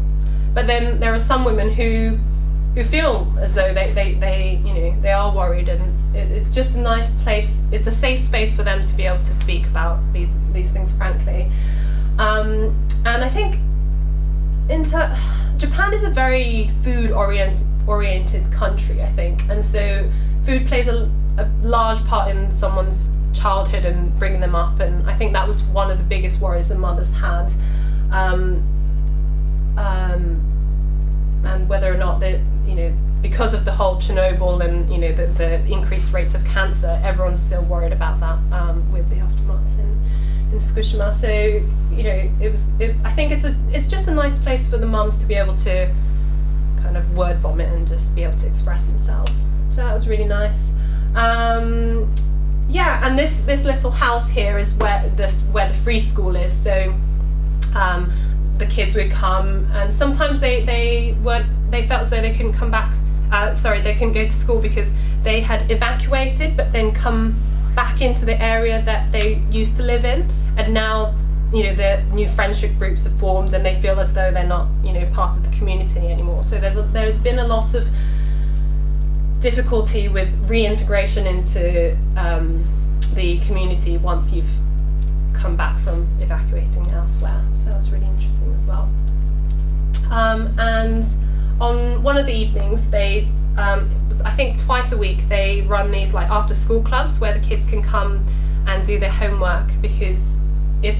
But then there are some women who feel as though they are worried, and it's just a nice place. It's a safe space for them to be able to speak about these things frankly. And I think Japan is a very food oriented country, I think, and so food plays a large part in someone's childhood and bringing them up, and I think that was one of the biggest worries the mothers had, and whether or not that because of the whole Chernobyl and the increased rates of cancer, everyone's still worried about that with the aftermaths in Fukushima. So I think it's just a nice place for the mums to be able to kind of word vomit and just be able to express themselves. So that was really nice. And this little house here is where the free school is. So the kids would come, and sometimes they felt as though they couldn't come back. They couldn't go to school because they had evacuated, but then come back into the area that they used to live in, and now the new friendship groups have formed, and they feel as though they're not part of the community anymore. So there's been a lot of difficulty with reintegration into the community once you've come back from evacuating elsewhere. So that was really interesting as well. And on one of the evenings, I think twice a week, they run these like after school clubs where the kids can come and do their homework, because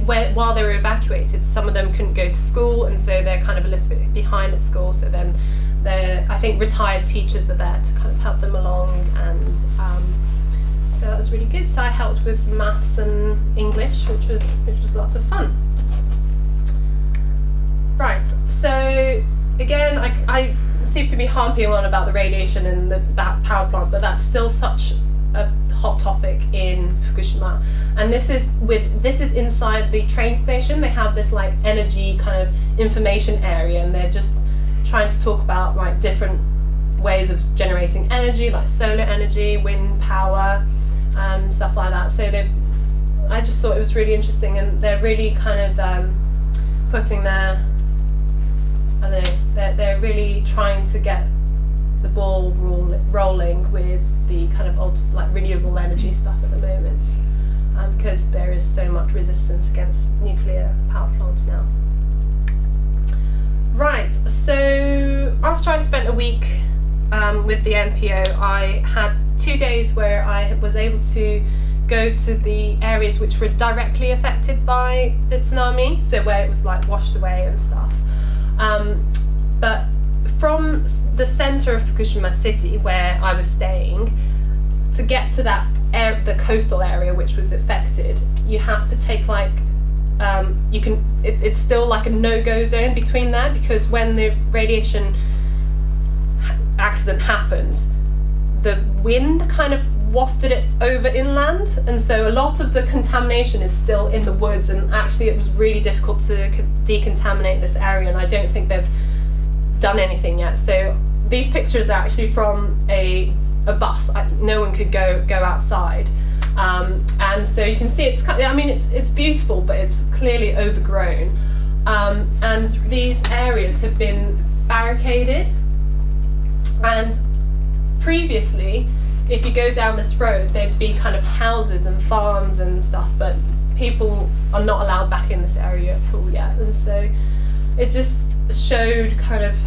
while they were evacuated, some of them couldn't go to school, and so they're kind of a little bit behind at school. So then I think retired teachers are there to kind of help them along, and so that was really good. So I helped with some maths and English, which was lots of fun. Right, so again, I seem to be harping on about the radiation and that power plant, but that's still such a hot topic in Fukushima. And this is inside the train station. They have this like energy kind of information area, and they're just trying to talk about like different ways of generating energy, like solar energy, wind power, stuff like that. So I just thought it was really interesting, and they're really kind of putting their, I don't know, they're really trying to get the ball rolling with the kind of old like renewable energy stuff at the moment, because there is so much resistance against nuclear power plants now. Right, so after I spent a week with the NPO, I had 2 days where I was able to go to the areas which were directly affected by the tsunami, so where it was like washed away and stuff. But from the centre of Fukushima city, where I was staying, to get to that the coastal area which was affected, you have to take like it's still like a no-go zone between there, because when the radiation accident happened, the wind kind of wafted it over inland, and so a lot of the contamination is still in the woods, and actually it was really difficult to decontaminate this area, and I don't think they've done anything yet. So these pictures are actually from a bus. No one could go outside, and so you can see it's kind of, I mean it's beautiful, but it's clearly overgrown, and these areas have been barricaded. And previously, if you go down this road, there'd be kind of houses and farms and stuff, but people are not allowed back in this area at all yet. And so it just showed kind of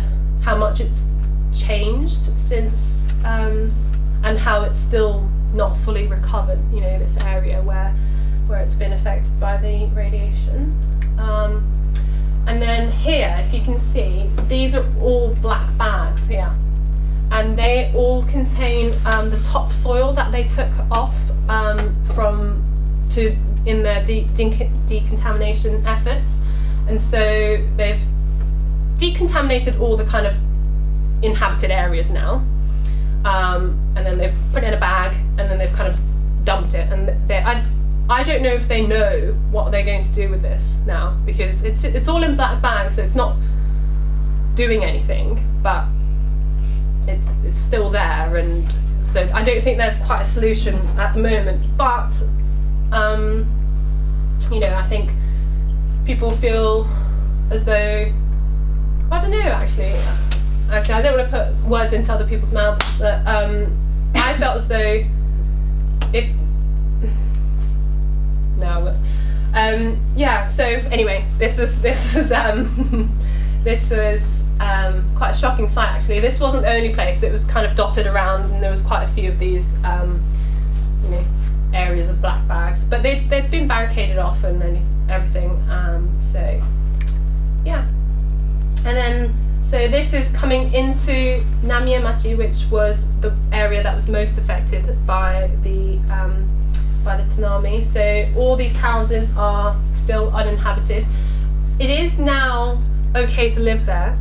how much it's changed since, and how it's still not fully recovered, you know, this area where it's been affected by the radiation. And then here, if you can see, these are all black bags here, and they all contain the topsoil that they took off in their decontamination efforts. And so they've decontaminated all the kind of inhabited areas now, and then they've put it in a bag, and then they've kind of dumped it. And I don't know if they know what they're going to do with this now, because it's all in black bags, so it's not doing anything, but it's still there. And so I don't think there's quite a solution at the moment, but you know, I think people feel as though, I don't know, actually I don't want to put words into other people's mouths, but I felt as though yeah, so anyway, this was quite a shocking sight, actually. This wasn't the only place. It was kind of dotted around, and there was quite a few of these you know, areas of black bags, but they'd been barricaded off and everything, so yeah. And then so this is coming into Namiemachi, which was the area that was most affected by the tsunami. So all these houses are still uninhabited. It is now okay to live there.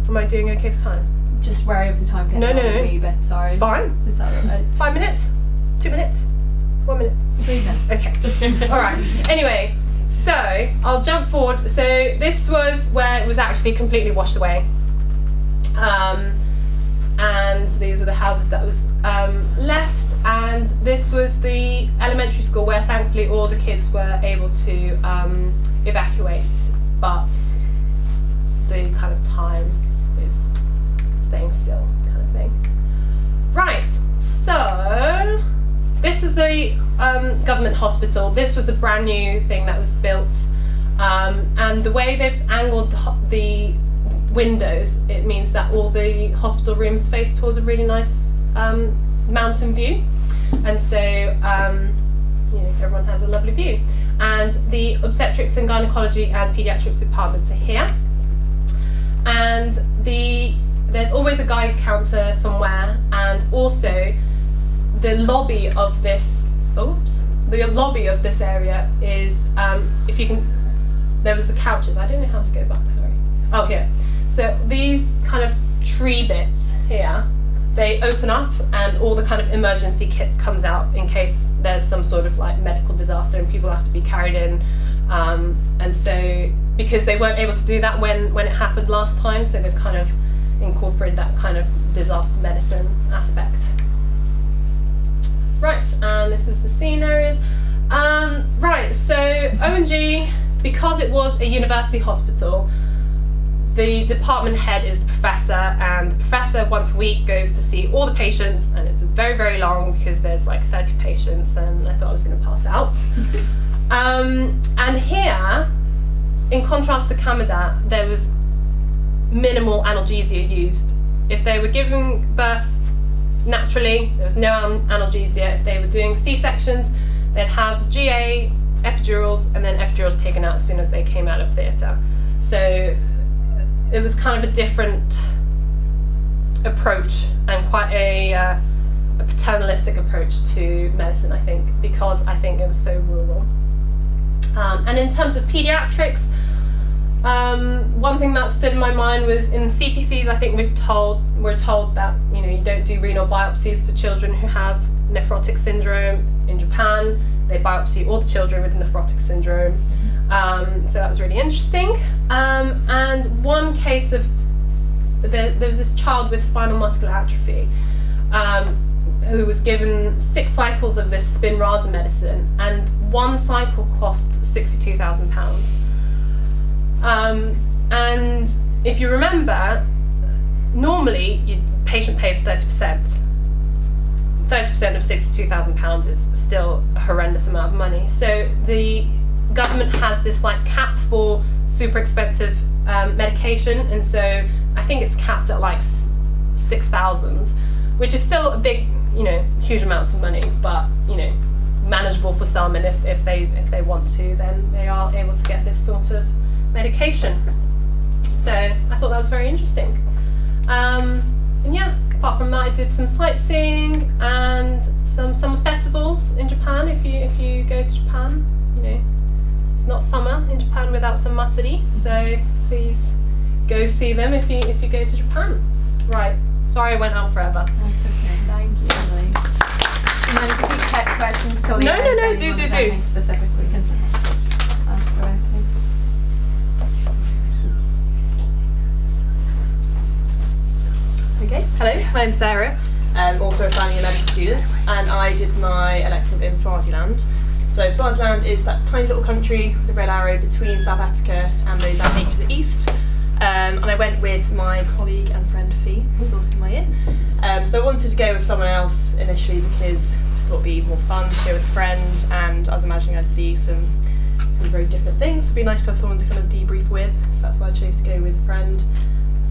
Am I doing okay for time? Just wary of the time getting No. a wee bit, sorry. It's fine. Is that right? 5 minutes? 2 minutes? 1 minute? 3 minutes. Okay. Alright. Anyway, so I'll jump forward. So this was where it was actually completely washed away. And these were the houses that was left, and this was the elementary school where thankfully all the kids were able to evacuate, but the kind of time is staying still, kind of thing. Right, so this was the government hospital. This was a brand new thing that was built, and the way they've angled the windows, it means that all the hospital rooms face towards a really nice mountain view, and so you know, everyone has a lovely view. And the obstetrics and gynecology and paediatrics departments are here, and there's always a guide counter somewhere, and also the lobby of this area is, if you can, there was the couches. I don't know how to go back, sorry. Oh, here. So these kind of tree bits here, they open up and all the kind of emergency kit comes out in case there's some sort of like medical disaster and people have to be carried in. And so because they weren't able to do that when it happened last time, so they've kind of incorporated that kind of disaster medicine aspect. Right, and this was the scene areas. Right, so O&G, because it was a university hospital, the department head is the professor, and the professor once a week goes to see all the patients, and it's very, very long because there's like 30 patients, and I thought I was going to pass out. And here, in contrast to Commandant, there was minimal analgesia used. If they were giving birth naturally, there was no analgesia. If they were doing C-sections, they'd have GA, epidurals, and then epidurals taken out as soon as they came out of theatre. So it was kind of a different approach and quite a paternalistic approach to medicine, I think, because I think it was so rural. And in terms of pediatrics, one thing that stood in my mind was in CPCs, I think we're told that, you know, you don't do renal biopsies for children who have nephrotic syndrome. In Japan, they biopsy all the children with nephrotic syndrome. So that was really interesting. And one case of, there was this child with spinal muscular atrophy who was given 6 cycles of this Spinraza medicine, and one cycle cost £62,000. And if you remember, normally your patient pays 30%. 30% of £62,000 is still a horrendous amount of money. So the government has this like cap for super expensive medication, and so I think it's capped at like 6,000, which is still a big, you know, huge amounts of money, but you know, manageable for some, and if they want to, then they are able to get this sort of medication. So I thought that was very interesting. And yeah, apart from that, I did some sightseeing and some summer festivals in Japan. If you go to Japan, you know, it's not summer in Japan without some matsuri, so please go see them if you go to Japan. Right, sorry I went on forever. That's okay. Thank you, Emily. And then if you keep questions till the No, end, no, if do. anyone has anything specific, we can ask directly. Okay, hello, my name's Sarah. I'm also a final year medical student, and I did my elective in Swaziland. So Swaziland is that tiny little country with the red arrow between South Africa and Mozambique to the east. And I went with my colleague and friend Fee, who's also in my year. So I wanted to go with someone else initially because it thought it'd be more fun to go with a friend, and I was imagining I'd see some very different things. It'd be nice to have someone to kind of debrief with, so that's why I chose to go with a friend.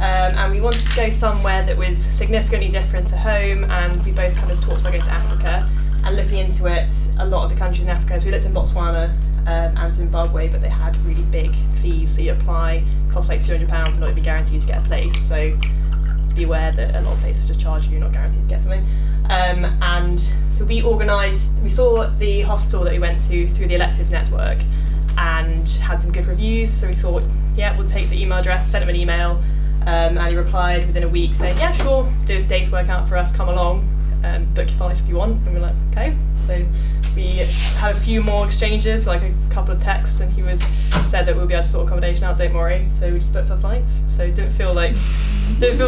And we wanted to go somewhere that was significantly different to home, and we both kind of talked about going to Africa and looking into it. A lot of the countries in Africa, so we looked in Botswana and Zimbabwe, but they had really big fees, so you apply, cost like £200 and not even guaranteed to get a place, so be aware that a lot of places just charge you, you're not guaranteed to get something. And so we saw the hospital that we went to through the Elective network and had some good reviews, so we thought, yeah, we'll take the email address, sent him an email, and he replied within a week saying, yeah, sure, those dates work out for us, come along, book your flights if you want. And we're like, okay. So we had a few more exchanges, like a couple of texts, and he said that we'll be able to sort accommodation out, don't worry. So we just booked our flights. So it didn't feel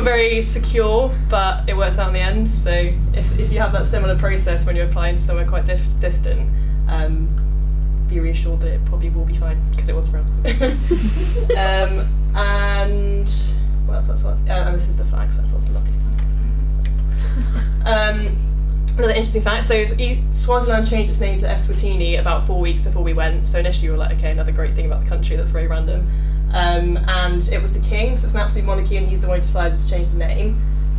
very secure, but it worked out in the end. So if you have that similar process when you're applying to somewhere quite distant, be reassured that it probably will be fine, because it was for us. And what else? And this is the flag, so I thought it was a lovely flag. Another interesting fact, so Swaziland changed its name to Eswatini about 4 weeks before we went, so initially we were like, okay, another great thing about the country that's very random. And it was the king, so it's an absolute monarchy, and he's the one who decided to change the name.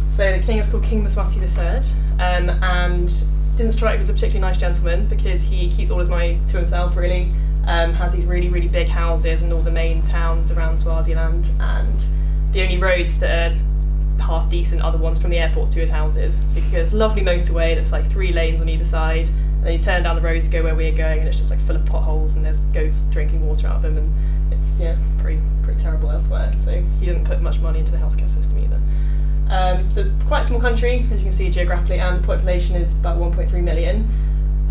So the king is called King Mswati III, and didn't strike me as a particularly nice gentleman because he keeps all his money to himself, really. Has these really, really big houses in all the main towns around Swaziland, and the only roads that are half decent are the ones from the airport to his houses. So he has a lovely motorway that's like 3 lanes on either side, and And you turn down the road to go where we're going, and it's just like full of potholes, and there's goats drinking water out of them, and it's pretty terrible elsewhere. So he didn't put much money into the healthcare system either. So quite a small country, as you can see geographically, and the population is about 1.3 million.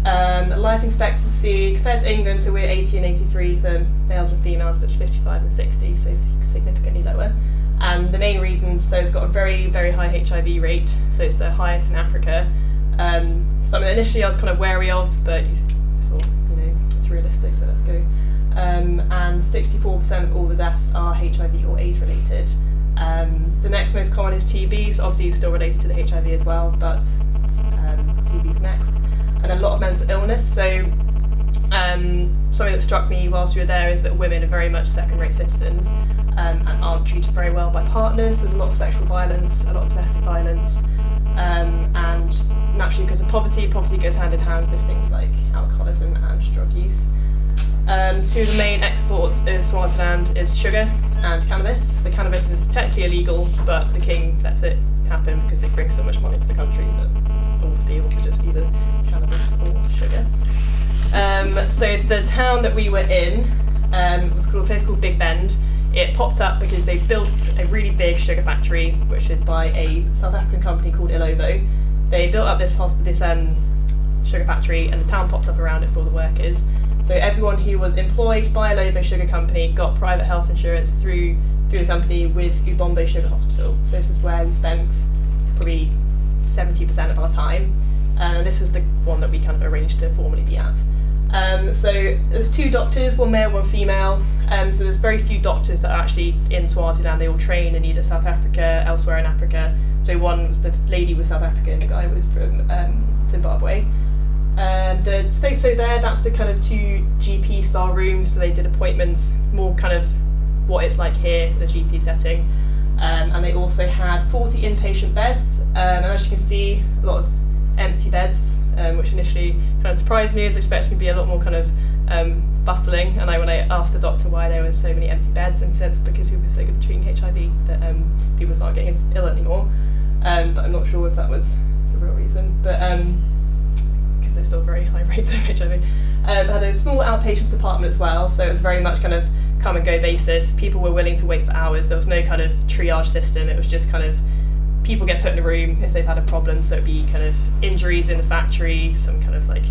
Life expectancy compared to England, so we're 80 and 83 for males and females, but 55 and 60, so significantly lower. And the main reasons, so it's got a very, very high HIV rate, so it's the highest in Africa. Something initially I was kind of wary of, but you thought, it's realistic, so let's go. And 64% of all the deaths are HIV or AIDS related. The next most common is TB, so obviously it's still related to the HIV as well, but TB's next. And a lot of mental illness, so something that struck me whilst we were there is that women are very much second-rate citizens and aren't treated very well by partners. There's a lot of sexual violence, a lot of domestic violence, and naturally because of poverty goes hand in hand with things like alcoholism and drug use. Two of the main exports of Swaziland is sugar and cannabis. So cannabis is technically illegal, but the king lets it happen because it brings so much money to the country that all the deals are just either cannabis or sugar. So the town that we were in was called a place called Big Bend. It popped up because they built a really big sugar factory, which is by a South African company called Elective. They built up this sugar factory, and the town popped up around it for all the workers. So everyone who was employed by Elective Sugar Company got private health insurance through the company with Ubombo Sugar Hospital. So this is where we spent probably 70% of our time, and this was the one that we kind of arranged to formally be at. So there's 2 doctors, one male, one female. So there's very few doctors that are actually in Swaziland. They all train in either South Africa, elsewhere in Africa. So one was the lady was South African, the guy was from Zimbabwe. And the photo there, that's the kind of 2 GP style rooms. So they did appointments, more kind of what it's like here, the GP setting. And they also had 40 inpatient beds, and as you can see, a lot of empty beds, which initially kind of surprised me. I was expecting to be a lot more kind of bustling, and when I asked the doctor why there were so many empty beds, and he said it's because we were so good at treating HIV that people aren't getting as ill anymore. But I'm not sure if that was the real reason, but because there's still very high rates of HIV. Had a small outpatients department as well, so it was very much kind of come and go basis. People were willing to wait for hours. There was no kind of triage system. It was just kind of people get put in a room if they've had a problem. So it'd be kind of injuries in the factory, some kind of like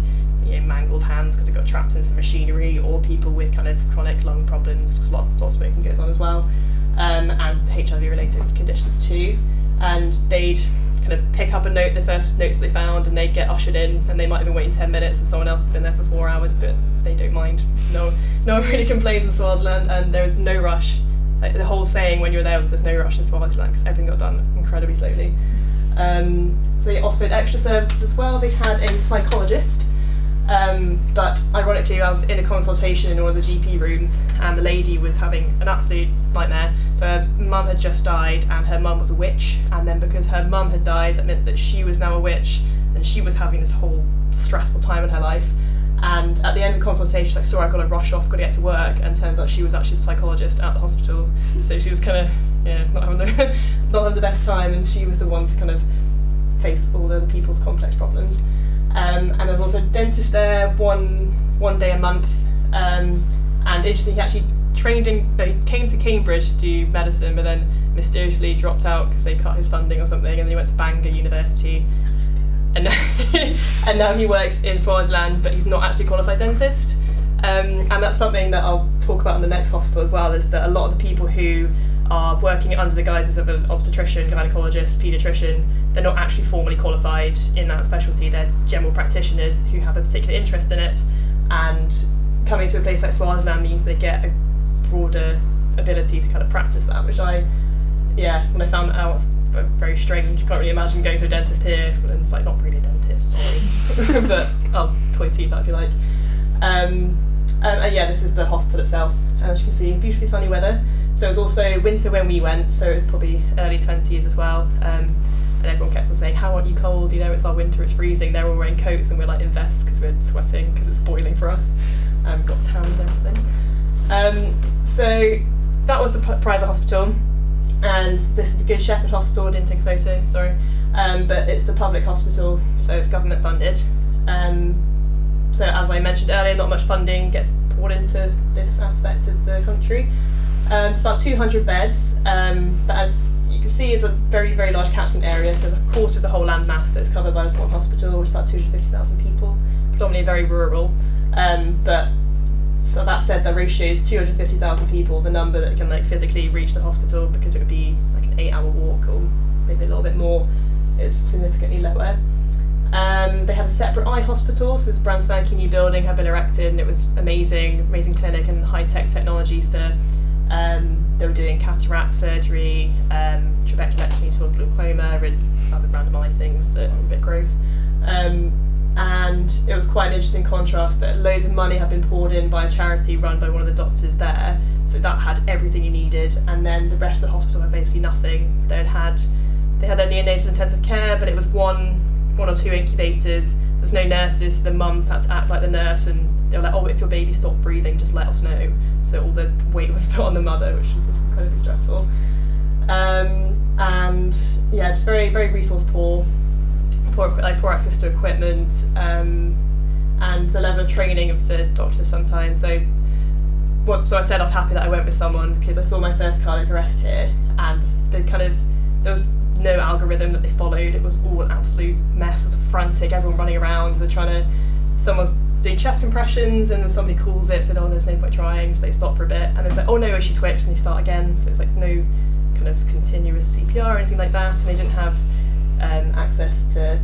mangled hands because it got trapped in some machinery, or people with kind of chronic lung problems because a lot of smoking goes on as well, and HIV related conditions too. And they'd kind of pick up a note, the first notes they found, and they'd get ushered in, and they might have been waiting 10 minutes and someone else has been there for 4 hours, but they don't mind. No one really complains in Swaziland, and there is no rush. Like the whole saying when you're there was there's no rush in Swaziland because everything got done incredibly slowly. So they offered extra services as well. They had a psychologist, but ironically I was in a consultation in one of the GP rooms, and the lady was having an absolute nightmare. So her mum had just died, and her mum was a witch, and then because her mum had died, that meant that she was now a witch, and she was having this whole stressful time in her life. And at the end of the consultation, she's like, sorry, I've got to rush off, got to get to work, and turns out she was actually a psychologist at the hospital. So she was kind of, not having the best time, and she was the one to kind of face all the other people's complex problems. And there was also a dentist there one day a month, and interestingly, he actually he came to Cambridge to do medicine, but then mysteriously dropped out because they cut his funding or something, and then he went to Bangor University. And now he works in Swaziland, but he's not actually a qualified dentist. And that's something that I'll talk about in the next hospital as well, is that a lot of the people who are working under the guises of an obstetrician, gynaecologist, paediatrician, they're not actually formally qualified in that specialty. They're general practitioners who have a particular interest in it, and coming to a place like Swaziland means they get a broader ability to kind of practice that, which when I found that out, very strange. Can't really imagine going to a dentist here, and it's like not really a dentist, sorry. But I'll pull your teeth out if you like. This is the hospital itself, and as you can see, beautifully sunny weather. So it was also winter when we went, so it was probably early 20s as well. And everyone kept on saying, how aren't you cold? It's our winter, it's freezing. They're all wearing coats, and we're like in vests because we're sweating because it's boiling for us. Got tans and everything. So that was the private hospital. And this is the Good Shepherd Hospital. I didn't take a photo, sorry. But it's the public hospital, so it's government funded. so as I mentioned earlier, not much funding gets poured into this aspect of the country. It's about 200 beds, but as you can see, it's a very, very large catchment area, so it's a quarter of the whole land mass that's covered by this one hospital, which is about 250,000 people, predominantly very rural. But so that said, the ratio is 250,000 people, the number that can like physically reach the hospital, because it would be like an 8-hour walk or maybe a little bit more, is significantly lower. They have a separate eye hospital, so this brand spanking new building had been erected, and it was amazing clinic and high-tech technology for, they were doing cataract surgery, trabeculectomies for glaucoma, and other random eye things that are a bit gross. And it was quite an interesting contrast that loads of money had been poured in by a charity run by one of the doctors there, so that had everything you needed, and then the rest of the hospital had basically nothing. They had their neonatal intensive care, but it was one or two incubators. There's no nurses, so the mums had to act like the nurse, and they were like, oh, if your baby stopped breathing, just let us know. So all the weight was put on the mother, which was incredibly stressful. And yeah, just very, very resource poor access to equipment, and the level of training of the doctors sometimes. So I said I was happy that I went with someone, because I saw my first cardiac arrest here, and there was no algorithm that they followed. It was all an absolute mess. It was frantic, everyone running around. Someone's doing chest compressions, and then somebody calls it, said, oh, there's no point trying, so they stop for a bit, and then it's like, oh no, she twitched, and they start again. So it's like no kind of continuous CPR or anything like that, and they didn't have access to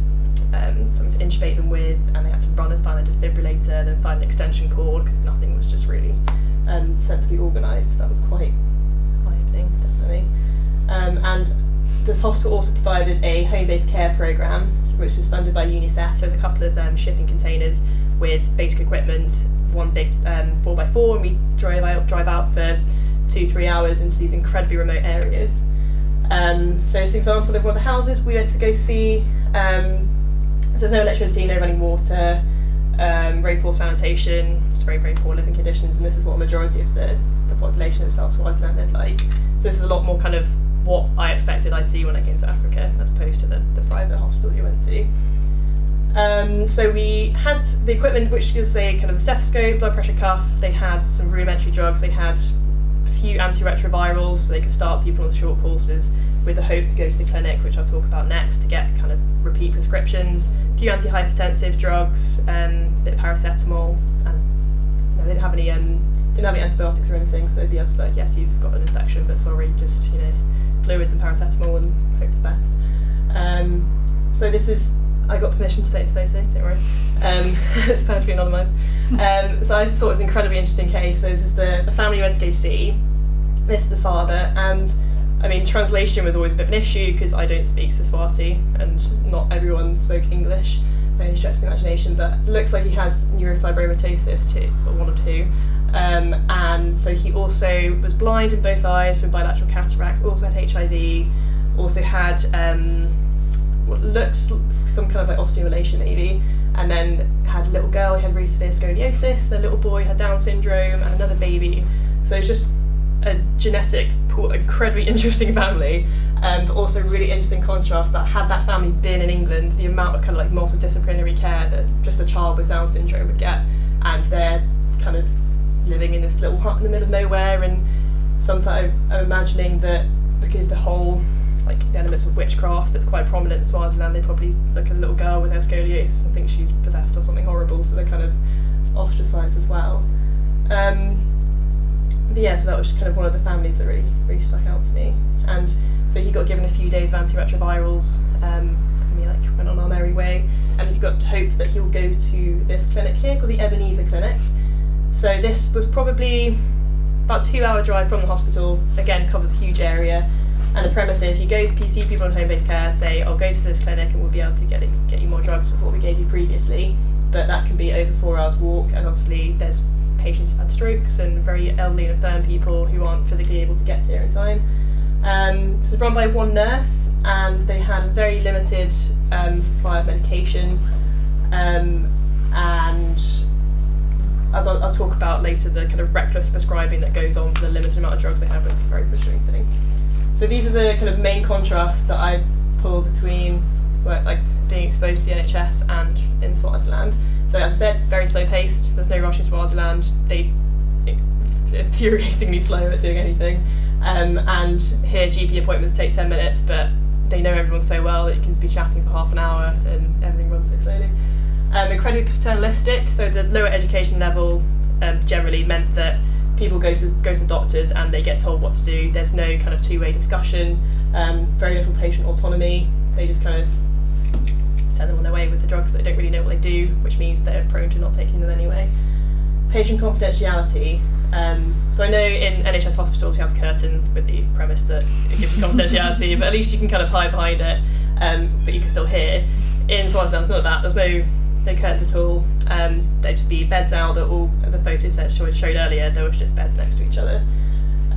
something to intubate them with, and they had to run and find a defibrillator, then find an extension cord, because nothing was just really sensibly organised. That was quite eye-opening, definitely. And this hospital also provided a home-based care programme, which was funded by UNICEF. So there's a couple of shipping containers with basic equipment, one big 4x4, and we drive out for 2-3 hours into these incredibly remote areas. So it's an example of one of the houses we went to go see. So there's no electricity, no running water, very poor sanitation, just very, very poor living conditions, and this is what a majority of the population of South Swaziland lived like. So this is a lot more kind of what I expected I'd see when I came to Africa, as opposed to the private hospital you went to. So we had the equipment, which gives a kind of a stethoscope, blood pressure cuff. They had some rudimentary drugs. They had a few antiretrovirals, so they could start people on short courses with the hope to go to the clinic, which I'll talk about next, to get kind of repeat prescriptions. A few antihypertensive drugs, a bit of paracetamol, and they didn't have any antibiotics or anything, so they'd be able to like, yes, you've got an infection, but sorry, just fluids and paracetamol and hope for the best. So this is, I got permission to say it's Fosu, don't worry. It's perfectly anonymised. So I just thought it was an incredibly interesting case. So this is the family we went to go see. This is the father, and I mean, translation was always a bit of an issue because I don't speak Siswati and not everyone spoke English by any stretch of the imagination, but it looks like he has neurofibromatosis too, or one or two. And so he also was blind in both eyes from bilateral cataracts, also had HIV, also had what looked some kind of like osteomalacia maybe, and then had a little girl who had really severe scoliosis, a little boy had Down syndrome, and another baby. So it's just a genetic, incredibly interesting family, but also really interesting contrast that had that family been in England, the amount of kind of like multidisciplinary care that just a child with Down syndrome would get, and they're kind of living in this little hut in the middle of nowhere. And sometimes I'm imagining that because the whole like the elements of witchcraft that's quite prominent in Swaziland, they probably look at a little girl with her scoliosis and think she's possessed or something horrible, so they're kind of ostracised as well. But yeah, so that was kind of one of the families that really, really stuck out to me. And so he got given a few days of antiretrovirals, and we like went on our merry way, and he got hope that he'll go to this clinic here called the Ebenezer Clinic. So this was probably about 2-hour drive from the hospital, again covers a huge area, and the premise is you go to see people on home-based care, say, I'll go to this clinic and we'll be able to get you more drugs of what we gave you previously, but that can be over 4 hours walk, and obviously there's patients who've had strokes and very elderly and infirm people who aren't physically able to get here in time. So it's run by one nurse, and they had a very limited supply of medication, and as I'll talk about later, the kind of reckless prescribing that goes on for the limited amount of drugs they have, it's very frustrating. So these are the kind of main contrasts that I pull between like being exposed to the NHS and in Swaziland. So as I said, very slow paced. There's no rush in Swaziland. They infuriatingly slow at doing anything. And here GP appointments take 10 minutes, but they know everyone so well that you can be chatting for half an hour and everything runs so slowly. Incredibly paternalistic, so the lower education level generally meant that people go to doctors and they get told what to do. There's no kind of two-way discussion, very little patient autonomy. They just kind of send them on their way with the drugs. They don't really know what they do, which means they're prone to not taking them anyway. Patient confidentiality. So I know in NHS hospitals you have curtains with the premise that it gives you confidentiality, but at least you can kind of hide behind it, but you can still hear. In Swaziland, it's not that. There's no curtains at all. There'd just be beds out that all, as the photos showed earlier, there was just beds next to each other.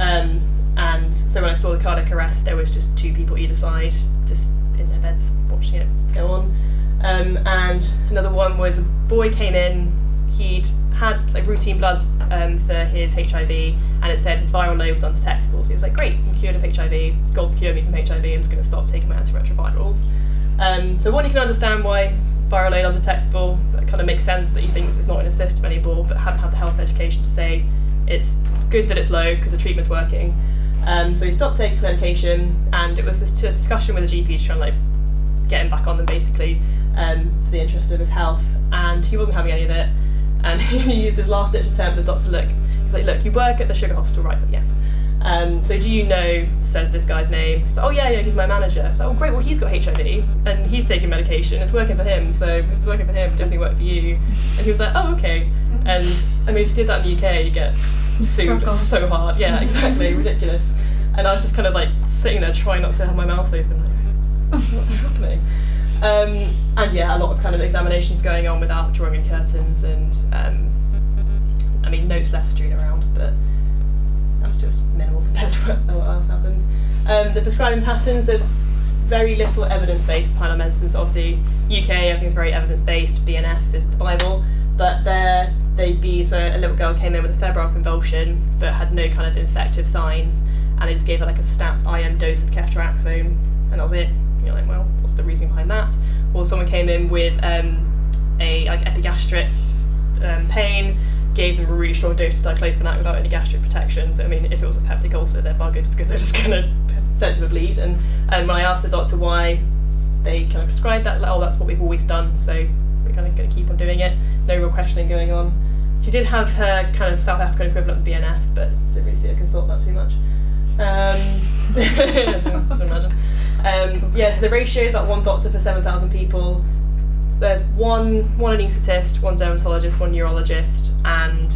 And so when I saw the cardiac arrest, there was just 2 people either side, just in their beds watching it go on. And another one was a boy came in, he'd had like routine bloods for his HIV, and it said his viral load was undetectable. So he was like, great, I'm cured of HIV, God's cured me from HIV, I'm just going to stop taking my antiretrovirals. So one, you can understand why viral load undetectable, that kind of makes sense that he thinks it's not in his system anymore, but hadn't had the health education to say it's good that it's low because the treatment's working. So he stopped taking his medication, and it was this discussion with the GP trying to like get him back on them basically, for the interest of his health, and he wasn't having any of it. And he used his last ditch attempt at the doctor, look, he's like, look, you work at the sugar hospital, right? So yes. So do you know, says this guy's name. He's like, oh yeah, he's my manager. So, oh great, well he's got HIV and he's taking medication, it's working for him, so if it's working for him, definitely work for you. And he was like, oh okay. And I mean, if you did that in the UK, you get sued so hard. Yeah, exactly, ridiculous. And I was just kind of like sitting there trying not to have my mouth open, like, what's happening? And yeah, a lot of kind of examinations going on without drawing in curtains, and I mean, notes left strewn around, but that's just minimal compared to what else happens. The prescribing patterns, there's very little evidence-based panel medicine. So obviously, UK, everything's very evidence-based, BNF is the Bible, but so a little girl came in with a febrile convulsion, but had no kind of infective signs, and they just gave her like a stat IM dose of ceftriaxone, and that was it. You're like, well, what's the reason behind that? Or someone came in with a like epigastric pain, gave them a really strong dose of diclofenac without any gastric protection. So I mean, if it was a peptic ulcer, they're buggered because they're just going to potentially bleed. And when I asked the doctor why they kind of prescribed that, like, oh, that's what we've always done, so we're kind of going to keep on doing it. No real questioning going on. She did have her kind of South African equivalent of BNF, but didn't really see her consult that too much. I can imagine. So the ratio is about 1 doctor for 7,000 people. There's one anaesthetist, 1 dermatologist, 1 neurologist, and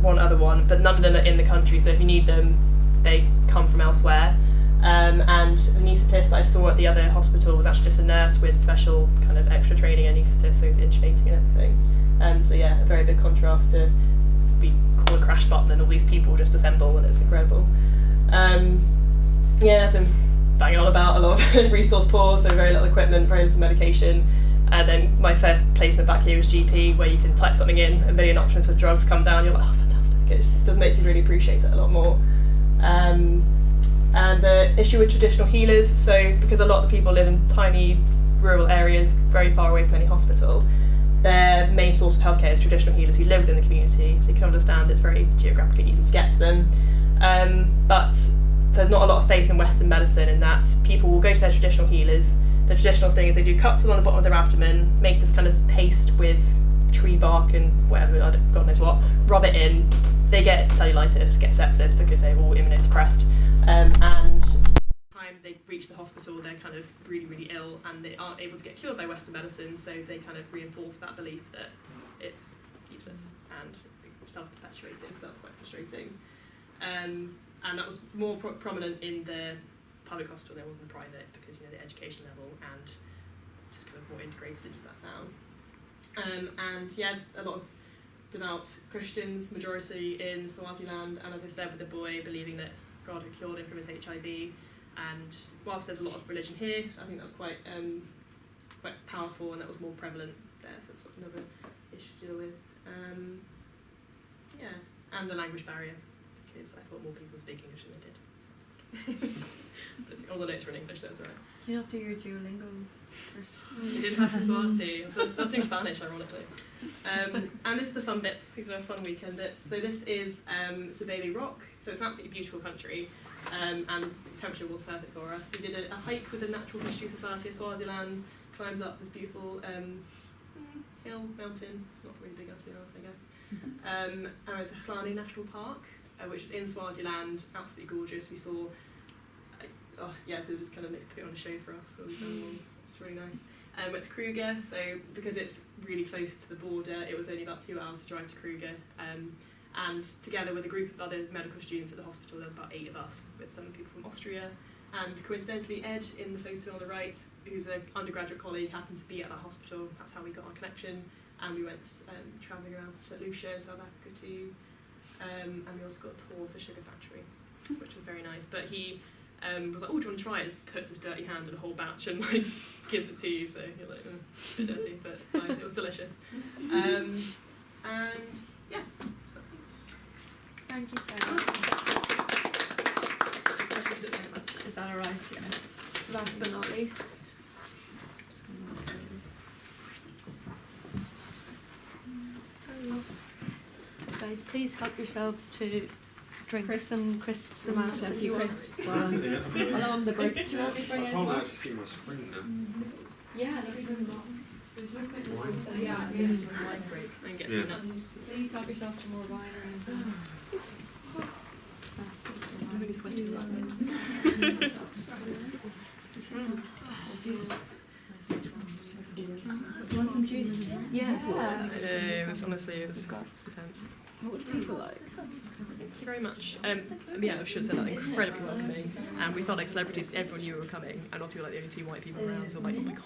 one other one, but none of them are in the country, so if you need them, they come from elsewhere. And the anaesthetist that I saw at the other hospital was actually just a nurse with special kind of extra training anaesthetist, so he's intubating and everything. So yeah, a very big contrast to be called a crash button and all these people just assemble, and it's incredible. So banging on about a lot of resource poor, so very little equipment, very little medication. And then my first placement back here was GP, where you can type something in, a million options for drugs come down, you're like, oh fantastic. It does make you really appreciate it a lot more. And the issue with traditional healers, so because a lot of the people live in tiny rural areas very far away from any hospital, their main source of healthcare is traditional healers who live within the community, so you can understand it's very geographically easy to get to them. But there's not a lot of faith in Western medicine in that people will go to their traditional healers. The traditional thing is they do cuts along the bottom of their abdomen, make this kind of paste with tree bark and whatever, God knows what, rub it in, they get cellulitis, get sepsis because they're all immunosuppressed, and by the time they reach the hospital they're kind of really, really ill and they aren't able to get cured by Western medicine, so they kind of reinforce that belief that it's useless and self-perpetuating, so that's quite frustrating. And that was more prominent in the public hospital than it was in the private, because the education level and just kind of more integrated into that town. And a lot of devout Christians, majority in Swaziland, and as I said with the boy believing that God had cured him from his HIV. And whilst there's a lot of religion here, I think that's quite powerful, and that was more prevalent there, so it's another issue to deal with. And the language barrier, because I thought more people speak English than they did. All the notes were in English, so it's alright. Do you not do your Duolingo first? I did pass the Swati, so I was doing Spanish, ironically. And this is the fun bits, these are fun weekend bits. So this is Sabeli Rock, so it's an absolutely beautiful country, and temperature was perfect for us. We did a hike with the Natural History Society of Swaziland, climbs up this beautiful hill, mountain, it's not really big enough to be honest, I guess. And we went to Hlani National Park, which is in Swaziland, absolutely gorgeous. We saw, so it was kind of put on a show for us, all these animals, it's really nice. Went to Kruger, so because it's really close to the border, it was only about 2 hours to drive to Kruger. And together with a group of other medical students at the hospital, there was about 8 of us, with some people from Austria. And coincidentally, Ed, in the photo on the right, who's an undergraduate colleague, happened to be at that hospital. That's how we got our connection. And we went travelling around to St Lucia, South Africa too. And we also got a tour of the sugar factory, which was very nice. But he was like, oh, do you want to try it? Just puts his dirty hand in a whole batch and like gives it to you. So you're like, a bit dirty, but fine, it was delicious. And yes, so that's me. Thank you so much. Is that alright? Yeah. So last but not least. Guys, please help yourselves to drinks and crisps and that. A few crisps along the break. Do you want me to bring I it? can't actually see my screen now. Yeah, let me bring them up. There's no point in Wine? so yeah, there's a wine break. And get Yeah. some nuts. Please help yourself to more wine and I'm really sweaty. Want some juice? Yeah. It was honestly, it was intense. What would people like? Thank you very much. Yeah, I should have said that, incredibly welcoming. And we felt like celebrities, everyone knew we were coming, and not we were like the only 2 white people around, so like, oh my god.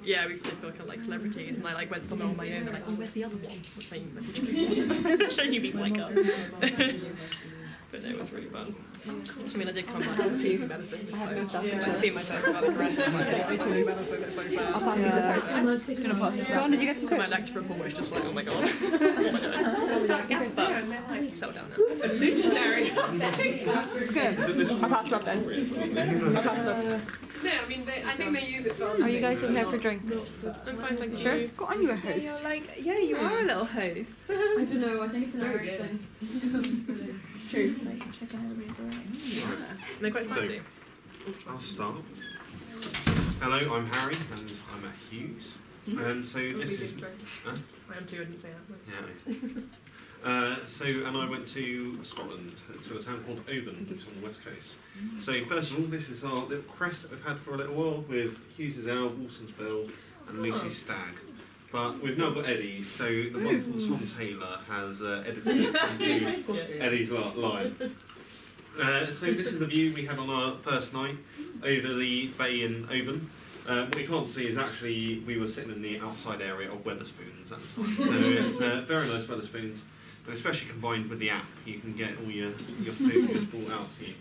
Yeah, we did feel kind of like celebrities, and I like went somewhere on my own, they're like, oh, where's the other one? Saying you being like but no, it was really fun. I mean, I did come back with beauty medicine, so I see myself about the rest of my beauty medicine, it's so sad. Gonna pass it on. Did you get some So my elective report was just like, oh my god. Settle down now. Evolutionary. It's good. I'll pass it up then. I'll pass it up. No, I mean, I think they use it for. Are you guys okay for drinks? I'm fine, thank you. Sure. Go on, you're a host. You're like, yeah, you are a little host. I don't know. I think it's an Irish thing. True. Checking everybody's alright. They're quite fancy. I'll start. Hello, I'm Harry and I'm at Hughes. And so this is. Huh? I am too, I didn't say that. Yeah. And I went to Scotland, to a town called Oban, which is on the west coast. So first of all, this is our little crest that we've had for a little while with Hughes's owl, Wilson's bill, and Lucy's stag. But we've now got Eddie's, so the wonderful Tom Taylor has edited it into Eddie's line. So this is the view we had on our first night over the bay in Oban. What you can't see is actually we were sitting in the outside area of Wetherspoons at the time. So it's very nice Wetherspoons, and especially combined with the app, you can get all your food just brought out to you.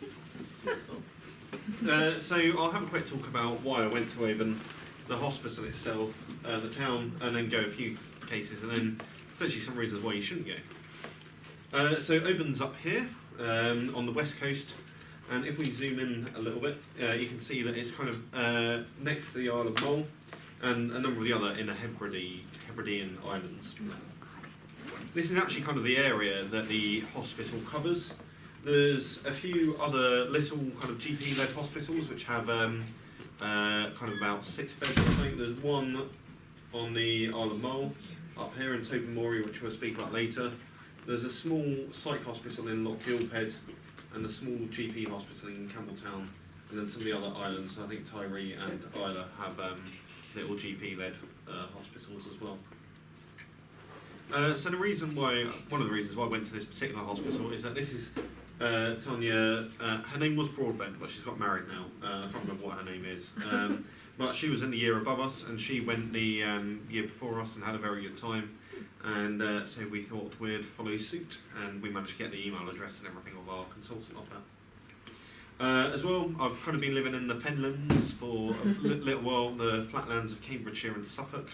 So I'll have a quick talk about why I went to Oban, the hospital itself, the town, and then go a few cases, and then potentially some reasons why you shouldn't go. So Oban's up here on the west coast. And if we zoom in a little bit, you can see that it's kind of next to the Isle of Mull and a number of the other Inner Hebridean islands. This is actually kind of the area that the hospital covers. There's a few other little kind of GP-led hospitals which have kind of about 6 beds or something. There's one on the Isle of Mull up here in Tobermory, which we'll speak about later. There's a small psych hospital in Loch Gilphead, and a small GP hospital in Campbelltown, and then some of the other islands. So I think Tyree and Isla have little GP-led hospitals as well. So one of the reasons why I went to this particular hospital is that this is Tanya. Her name was Broadbent, but she's got married now. I can't remember what her name is. But she was in the year above us, and she went the year before us and had a very good time. And so we thought we'd follow suit, and we managed to get the email address and everything of our consultant of her. As well, I've kind of been living in the Fenlands for a little while, the flatlands of Cambridgeshire and Suffolk,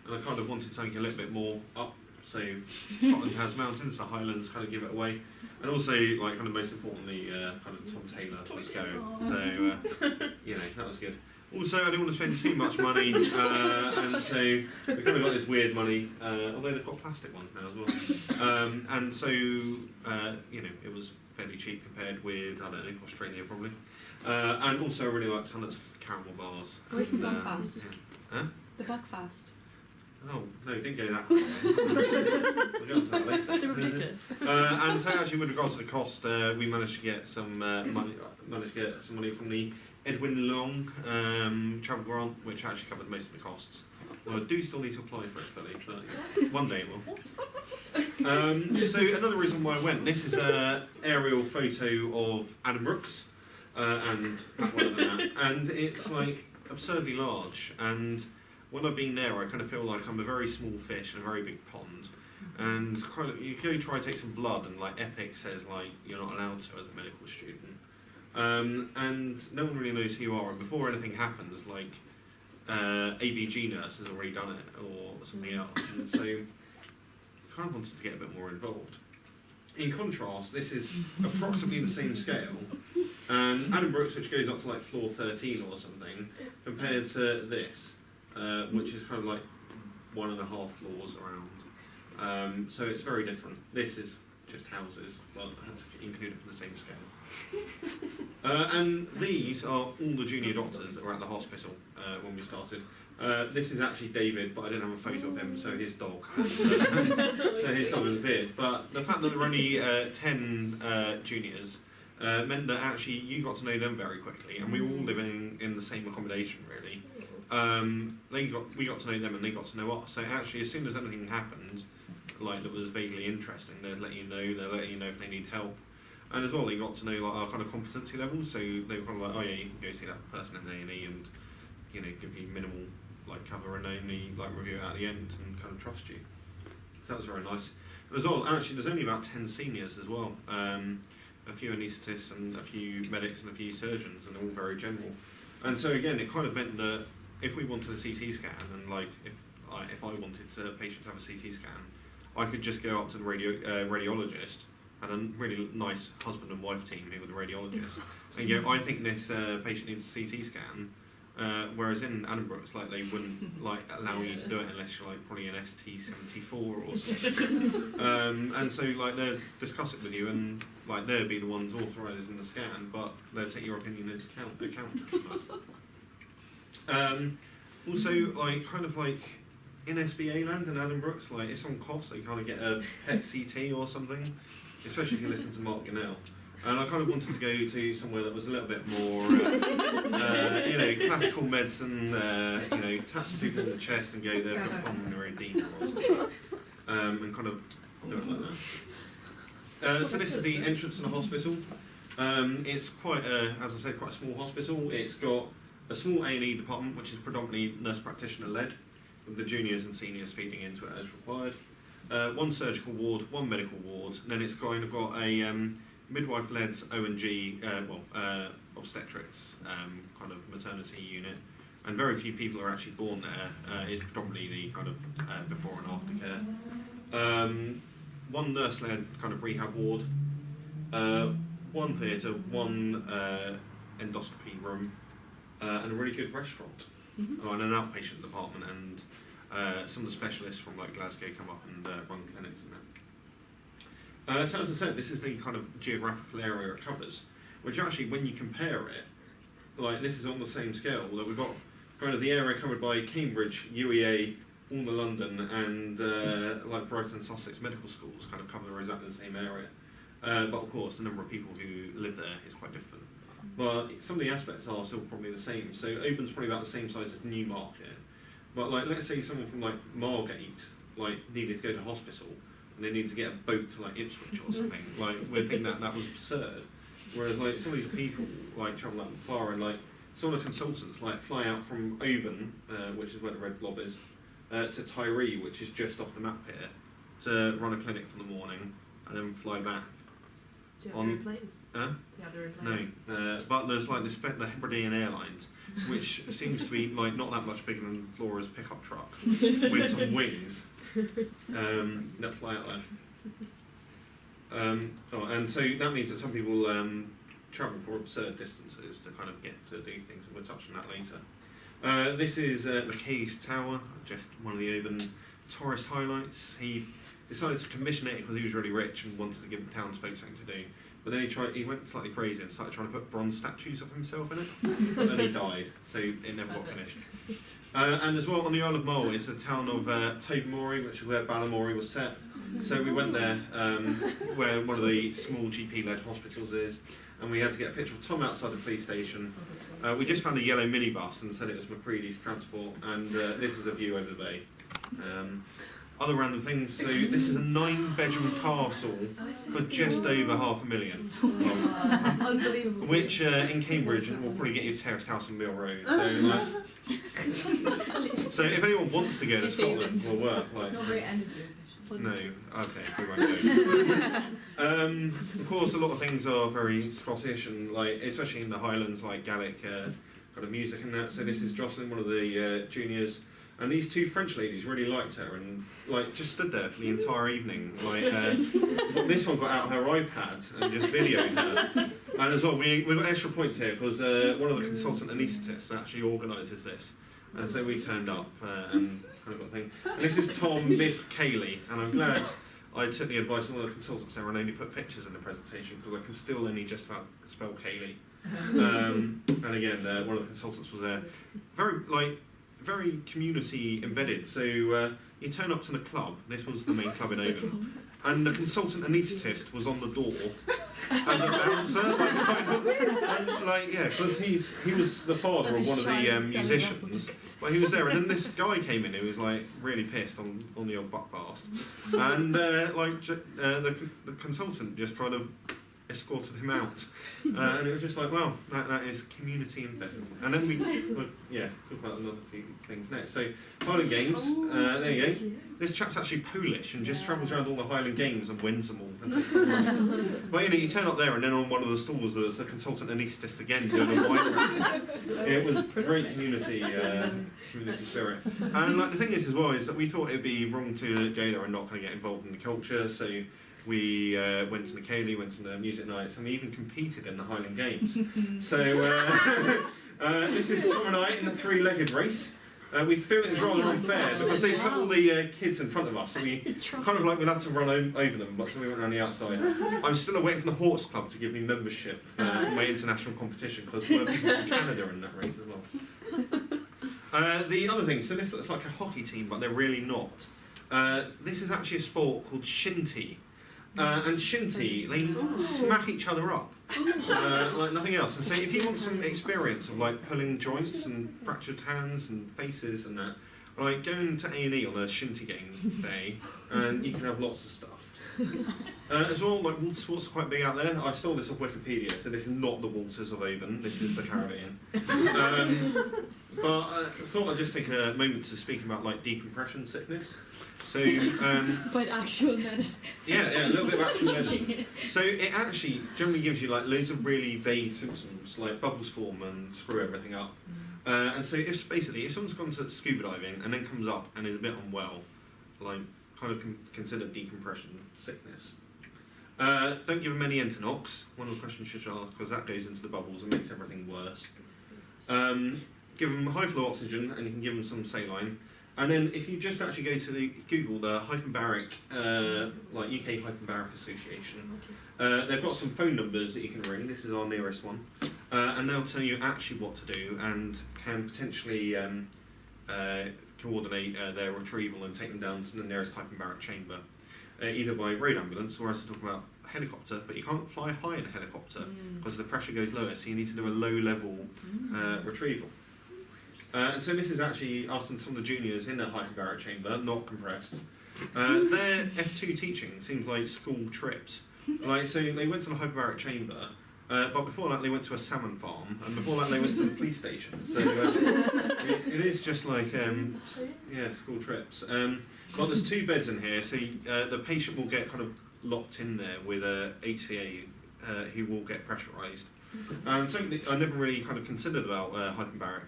and I kind of wanted something a little bit more up So Scotland has mountains, the Highlands kind of give it away, and also like kind of most importantly, kind of Tom Taylor was going. So you know, that was good. Also, I didn't want to spend too much money, and so we kind of got this weird money, although they've got plastic ones now as well. And so you know, it was fairly cheap compared with, I don't know, Australia probably. And also I really liked Tunnock's caramel bars. Where's the Buckfast? Huh? The Buckfast. Oh, no, didn't go that far. We'll get onto that later. And so actually with regards to the cost, we managed to get some money from the Edwin Long travel grant, which actually covered most of the costs. Well, I do still need to apply for it fully, but one day it will. So another reason why I went, this is an aerial photo of Adam Brooks, and and it's like absurdly large. And when I've been there, I kind of feel like I'm a very small fish in a very big pond. And kind of, you go try to take some blood, and like Epic says like you're not allowed to as a medical student. And no one really knows who you are. And before anything happens, like ABG nurse has already done it, or something else. And so I kind of wanted to get a bit more involved. In contrast, this is approximately the same scale, and Adam Brooks, which goes up to like floor 13 or something, compared to this, which is kind of like 1.5 floors around. So it's very different. This is just houses, but I had to include it for the same scale. And these are all the junior doctors that were at the hospital when we started. This is actually David, but I didn't have a photo of him, so his dog. So his dog has appeared. But the fact that there were only 10 juniors meant that actually you got to know them very quickly, and we were all living in the same accommodation really. We got to know them, and they got to know us. So actually, as soon as anything happened, like that was vaguely interesting, they'd let you know. They'd let you know if they need help. And as well, they got to know like our kind of competency level. So they were kind of like, oh yeah, you can go see that person in A&E, and you know, give you minimal like cover and only like review it at the end and kind of trust you. So that was very nice. And as well, actually, there's only about 10 seniors as well. A few anaesthetists and a few medics and a few surgeons, and they're all very general. And so again, it kind of meant that if we wanted a CT scan, and like if I wanted a patient to have a CT scan, I could just go up to the radiologist, and a really nice husband and wife team who were the radiologists, and go, I think this patient needs a CT scan. Whereas in Adam Brooks, like they wouldn't like allow you to do it unless you're like probably an ST74 or something. And so like they'd discuss it with you, and like they'd be the ones authorising the scan, but they'd take your opinion into account. Also, like kind of like in SBA land in Adam Brooks, like it's on cost, so you kind of get a PET CT or something, especially if you listen to Mark Gunnell. And I kind of wanted to go to somewhere that was a little bit more, you know, classical medicine, you know, tap some people on the chest and go there, got pulmonary edema or something, and kind of do it like that. So this is the entrance to the hospital. It's quite, as I said, quite a small hospital. It's got a small A&E department, which is predominantly nurse practitioner led, with the juniors and seniors feeding into it as required. One surgical ward, one medical ward, and then it's kind of got a midwife-led O&G, obstetrics, kind of maternity unit, and very few people are actually born there. It's predominantly the kind of before and after care. One nurse-led kind of rehab ward, one theatre, one endoscopy room, and a really good restaurant, and an outpatient department, and some of the specialists from like Glasgow come up and run clinics and that. So as I said, this is the kind of geographical area it covers, which actually when you compare it, like this is on the same scale, that we've got kind of the area covered by Cambridge, UEA, all the London, and like Brighton and Sussex medical schools kind of cover exactly the same area. But of course the number of people who live there is quite different. But some of the aspects are still probably the same. So Oban's probably about the same size as Newmarket. But like let's say someone from like Margate like needed to go to hospital, and they need to get a boat to like Ipswich or something, like we'd think that was absurd. Whereas like some of these people like travel that far, and like some of the consultants like fly out from Oban, which is where the Red Blob is, to Tyree, which is just off the map here, to run a clinic for the morning, and then fly back. Do you have your own planes? Huh? Do you have your own planes? No, but there's like the Hebridean Airlines, which seems to be like not that much bigger than Flora's pickup truck, with some wings. That fly out there. And so that means that some people travel for absurd distances to kind of get to do things, and we'll touch on that later. This is McKay's Tower, just one of the urban tourist highlights. He decided to commission it because he was really rich and wanted to give the townsfolk something to do. But then he went slightly crazy and started trying to put bronze statues of himself in it. But then he died, so it never got finished. And as well on the Isle of Mull is the town of Tobermory, which is where Ballymorey was set. So we went there, where one of the small GP-led hospitals is, and we had to get a picture of Tom outside the police station. We just found a yellow minibus and said it was Macready's transport, and this is a view over the bay. Other random things, so this is a 9-bedroom castle for just over $500,000. Unbelievable. Which in Cambridge will probably get you a terraced house on Mill Road. So if anyone wants to go to Scotland or work, like, Not very energy efficient. no, okay, we won't go. Of course, a lot of things are very Scottish, and like especially in the Highlands, like Gaelic kind of music and that. So this is Jocelyn, one of the juniors. And these two French ladies really liked her and like just stood there for the entire evening. Like this one got out her iPad and just videoed her. And as well, we got extra points here because one of the consultant anaesthetists actually organises this. And so we turned up and kind of got a thing. And this is Tom Myth Cayley, and I'm glad I took the advice of one of the consultants there and only put pictures in the presentation because I can still only just about spell Cayley. And again, one of the consultants was there. Very community embedded. So you turn up to the club. This was the main club in Oban, and the consultant anaesthetist was on the door as a bouncer. Because he was the father of one of the musicians. But he was there, and then this guy came in who was like really pissed on the old Buckfast, and the consultant just kind of escorted him out, and it was just like, well, that is community embedded. And then we talk about another few things next. So Highland Games, there you go. This chap's actually Polish and just travels around all the Highland Games and wins them all. But you turn up there, and then on one of the stalls there's a consultant anaesthetist again doing a wine raffle. It was great community spirit. And like the thing is as well is that we thought it'd be wrong to go there and not kind of get involved in the culture. So we went to the Cayley, went to the music nights, and we even competed in the Highland Games. So this is Tom and I in the 3-legged race. We feel it was rather unfair because they put all the kids in front of us, so we kind of like we'd have to run over them, but so we went around the outside. I'm still waiting for the Horse Club to give me membership for my international competition because we're people from Canada in that race as well. The other thing, so this looks like a hockey team, but they're really not. This is actually a sport called shinty. And shinty, they smack each other up like nothing else. And so if you want some experience of like pulling joints and fractured hands and faces and that, like go into A&E on a shinty game day and you can have lots of stuff. As well, like water sports are quite big out there. I saw this off Wikipedia, so this is not the waters of Oban, this is the Caribbean. But I thought I'd just take a moment to speak about like decompression sickness. So, but actual medicine. Yeah, a little bit of actual medicine. So it actually generally gives you like loads of really vague symptoms, like bubbles form and screw everything up. And so if someone's gone to scuba diving and then comes up and is a bit unwell, like kind of consider decompression sickness. Don't give them any Entonox. One of the questions you should ask because that goes into the bubbles and makes everything worse. Give them high flow oxygen and you can give them some saline. And then if you just actually go to Google the Hyperbaric, like UK Hyperbaric Association, they've got some phone numbers that you can ring. This is our nearest one, and they'll tell you actually what to do and can potentially coordinate their retrieval and take them down to the nearest hyperbaric chamber, either by road ambulance or as to talk about helicopter. But you can't fly high in a helicopter because the pressure goes lower, so you need to do a low-level retrieval. And so this is actually us and some of the juniors in a hyperbaric chamber, not compressed. Their F2 teaching seems like school trips. Like, so they went to the hyperbaric chamber, but before that they went to a salmon farm, and before that they went to the police station. So it is just like, school trips. But there's 2 beds in here, so the patient will get kind of locked in there with a HCA who will get pressurised. And something I never really kind of considered about hyperbaric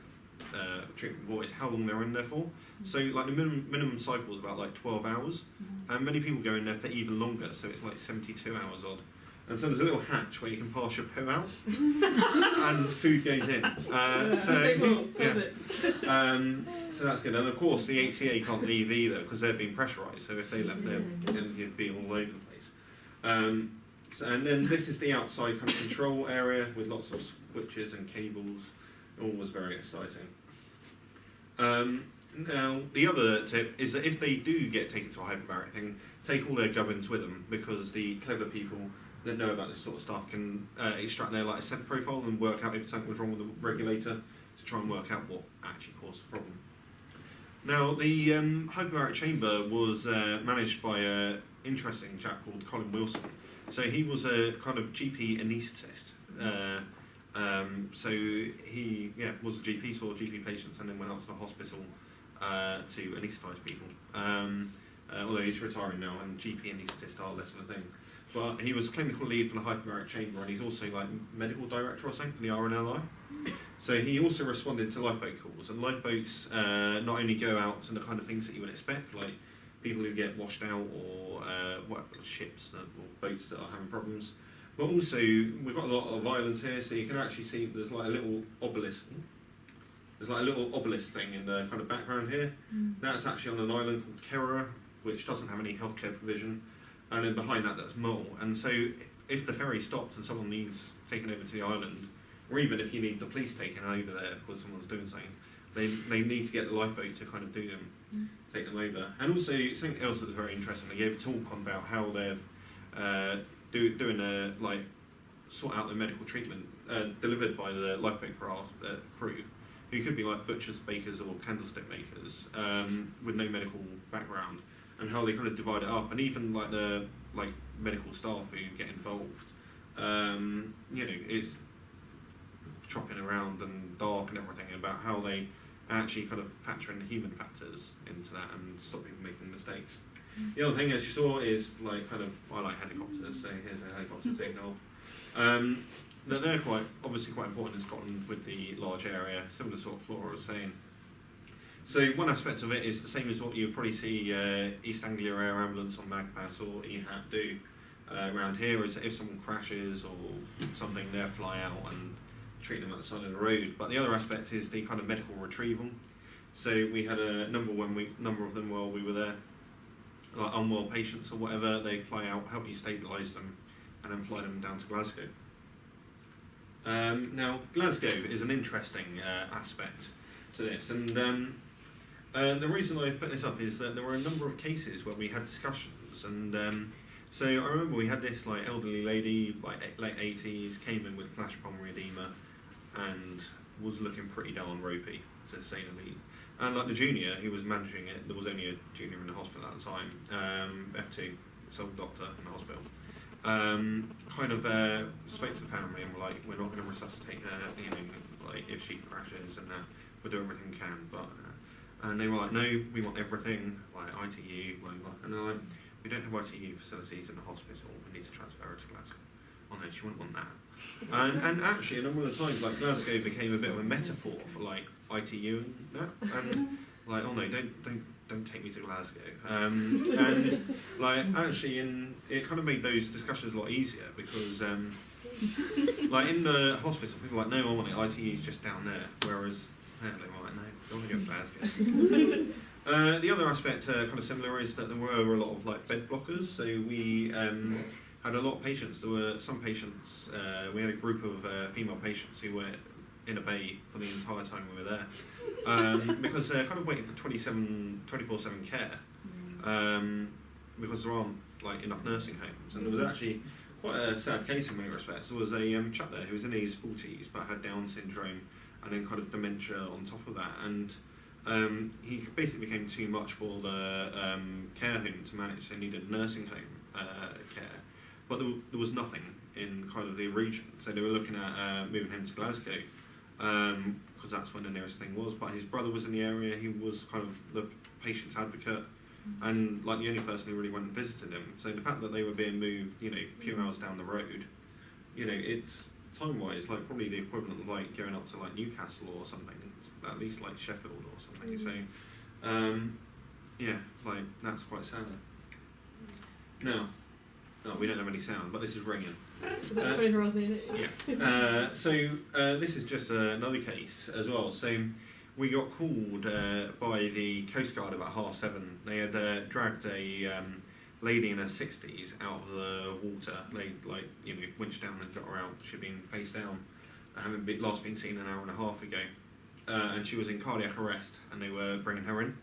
treatment for is how long they're in there for. So like the minimum cycle is about like 12 hours, and many people go in there for even longer, so it's like 72 hours odd. And so there's a little hatch where you can pass your poo out, and food goes in. So that's good. And of course the HCA can't leave either because they're being pressurised, so if they left there, you'd be all over the place. And then this is the outside kind of control area with lots of switches and cables. All was very exciting. Now, the other tip is that if they do get taken to a hyperbaric thing, take all their gubbins with them, because the clever people that know about this sort of stuff can extract their like scent profile and work out if something was wrong with the regulator to try and work out what actually caused the problem. Now, the hyperbaric chamber was managed by an interesting chap called Colin Wilson. So he was a kind of GP anaesthetist. So he was a GP, saw GP patients, and then went out to the hospital to anaesthetise people. Although he's retiring now, and GP anaesthetists are less of a thing. But he was clinical lead for the hyperbaric chamber, and he's also like medical director or something for the RNLI. So he also responded to lifeboat calls, and lifeboats not only go out to the kind of things that you would expect, like people who get washed out, or ships or boats that are having problems. But also, we've got a lot of islands here, so you can actually see there's like a little obelisk. There's like a little obelisk thing in the kind of background here. That's actually on an island called Kerrera, which doesn't have any healthcare provision. And then behind that, that's Mull. And so if the ferry stops and someone needs taken over to the island, or even if you need the police taken over there because someone's doing something, they need to get the lifeboat to kind of do them, take them over. And also, something else that was very interesting, they gave a talk on about how they're doing a, like, sort out the medical treatment delivered by the lifeboat crew, who could be like butchers, bakers, or candlestick makers with no medical background, and how they kind of divide it up, and even like the medical staff who get involved. It's chopping around and dark and everything, about how they actually kind of factor in the human factors into that and stop people making mistakes. The other thing, as you saw, is like kind of, I like helicopters, so here's a helicopter taking off. That they're obviously quite important in Scotland with the large area, similar to what Flora was saying. So one aspect of it is the same as what you would probably see East Anglia Air Ambulance or Magpass or EHAT do around here, is that if someone crashes or something, they'll fly out and treat them at the side of the road. But the other aspect is the kind of medical retrieval. So we had a number of them while we were there, like unwell patients or whatever. They fly out, help you stabilise them, and then fly them down to Glasgow. Now, Glasgow is an interesting aspect to this, and the reason I put this up is that there were a number of cases where we had discussions, and so I remember we had this like elderly lady, like late 80s, came in with flash pulmonary edema and was looking pretty darn ropey, to say the least. And like the junior who was managing it, there was only a junior in the hospital at the time, F2, sole doctor in the hospital, kind of spoke to the family and were like, we're not going to resuscitate her, like if she crashes, and we'll do everything we can, but and they were like, no, we want everything, like ITU, blah, blah. And they're like, we don't have ITU facilities in the hospital, we need to transfer her to Glasgow. Oh no, she wouldn't want that. And actually, a number of times, like Glasgow became a bit of a metaphor for like ITU and that, and like, oh no, don't take me to Glasgow. And like actually, it kind of made those discussions a lot easier, because like in the hospital, people were like, no, I want it. ITU's just down there, whereas they were like, no, I want to go to Glasgow. The other aspect, kind of similar, is that there were a lot of like bed blockers. So we had a lot of patients. There were some patients. We had a group of female patients who were in a bay for the entire time we were there, because they're kind of waiting for 24/7 care, because there aren't like enough nursing homes. And there was actually quite a sad case in many respects. There was a chap there who was in his 40s but had Down syndrome and then kind of dementia on top of that, and he basically became too much for the care home to manage. They needed nursing home care, but there was nothing in kind of the region, so they were looking at moving him to Glasgow, because that's when the nearest thing was. But his brother was in the area, he was kind of the patient's advocate, and like the only person who really went and visited him. So the fact that they were being moved, a few hours down the road, it's time-wise like probably the equivalent of like going up to like Newcastle or something, at least like Sheffield or something. So, yeah, like that's quite sad. Now, we don't have any sound, but this is ringing. Is that 24 hours needed? Yeah. So this is just another case as well. So we got called by the Coast Guard about 7:30. They had dragged a lady in her 60s out of the water. They winched down and got her out. She'd been face down, having last been seen an hour and a half ago, and she was in cardiac arrest, and they were bringing her in.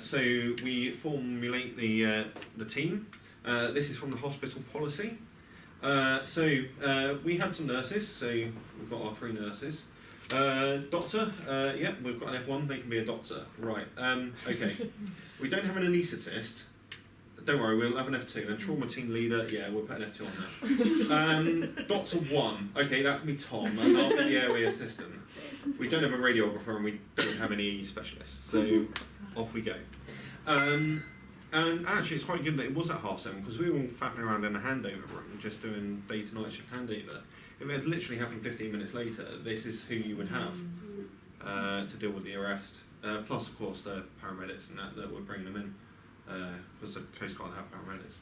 So we formulate the team. This is from the hospital policy. So we had some nurses. So we've got our 3 nurses. Doctor, yeah, we've got an F1. They can be a doctor, right? Okay. We don't have an anaesthetist. Don't worry, we'll have an F2. And trauma team leader, yeah, we'll put an F2 on there. Doctor 1, okay, that can be Tom, and I'll be the airway assistant. We don't have a radiographer, and we don't have any specialists. So off we go. And actually, it's quite good that it was at 7:30 because we were all faffing around in a handover room, just doing day to night shift handover. If it had literally happened 15 minutes later, this is who you would have to deal with the arrest. Plus, of course, the paramedics and that were bringing them in, because the Coast Guard have paramedics.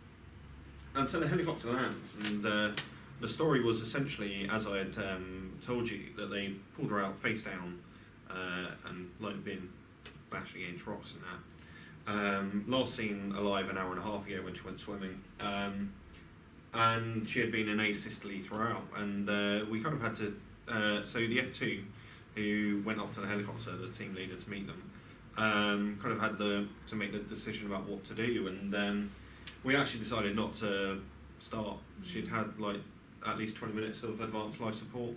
And so the helicopter lands, and the story was essentially, as I had told you, that they pulled her out face down and like being bashed against rocks and that. Last seen alive an hour and a half ago when she went swimming. And she had been in asystole throughout, and we kind of had to, so the F2 who went up to the helicopter, the team leader, to meet them, kind of had to make the decision about what to do, and we actually decided not to start. She'd had like at least 20 minutes of advanced life support,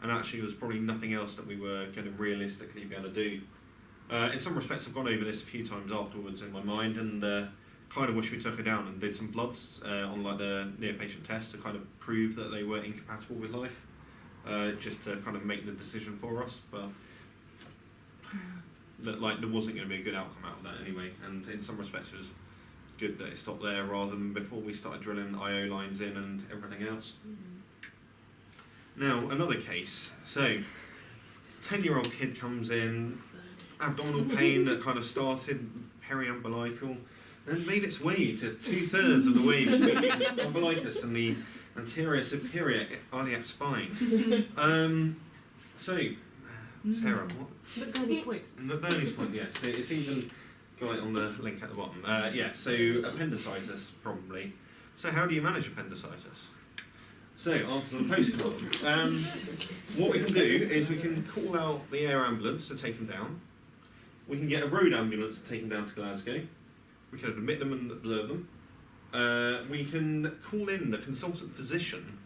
and actually there was probably nothing else that we were going to realistically be able to do. In some respects, I've gone over this a few times afterwards in my mind, and kind of wish we took her down and did some bloods on like the near patient test to kind of prove that they were incompatible with life, just to kind of make the decision for us. But like there wasn't going to be a good outcome out of that anyway, and in some respects it was good that it stopped there rather than before we started drilling IO lines in and everything else. Now another case. So 10-year-old kid comes in, abdominal pain that kind of started periumbilical and made its way to 2/3 of the way between the umbilicus and the anterior superior iliac spine. So, Sarah, what? McBurney's point, yes. It's even got it on the link at the bottom. Yeah, so appendicitis, probably. So how do you manage appendicitis? So, answer the postcard. What we can do is we can call out the air ambulance to take them down. We can get a road ambulance to take them down to Glasgow. We can admit them and observe them. We can call in the consultant physician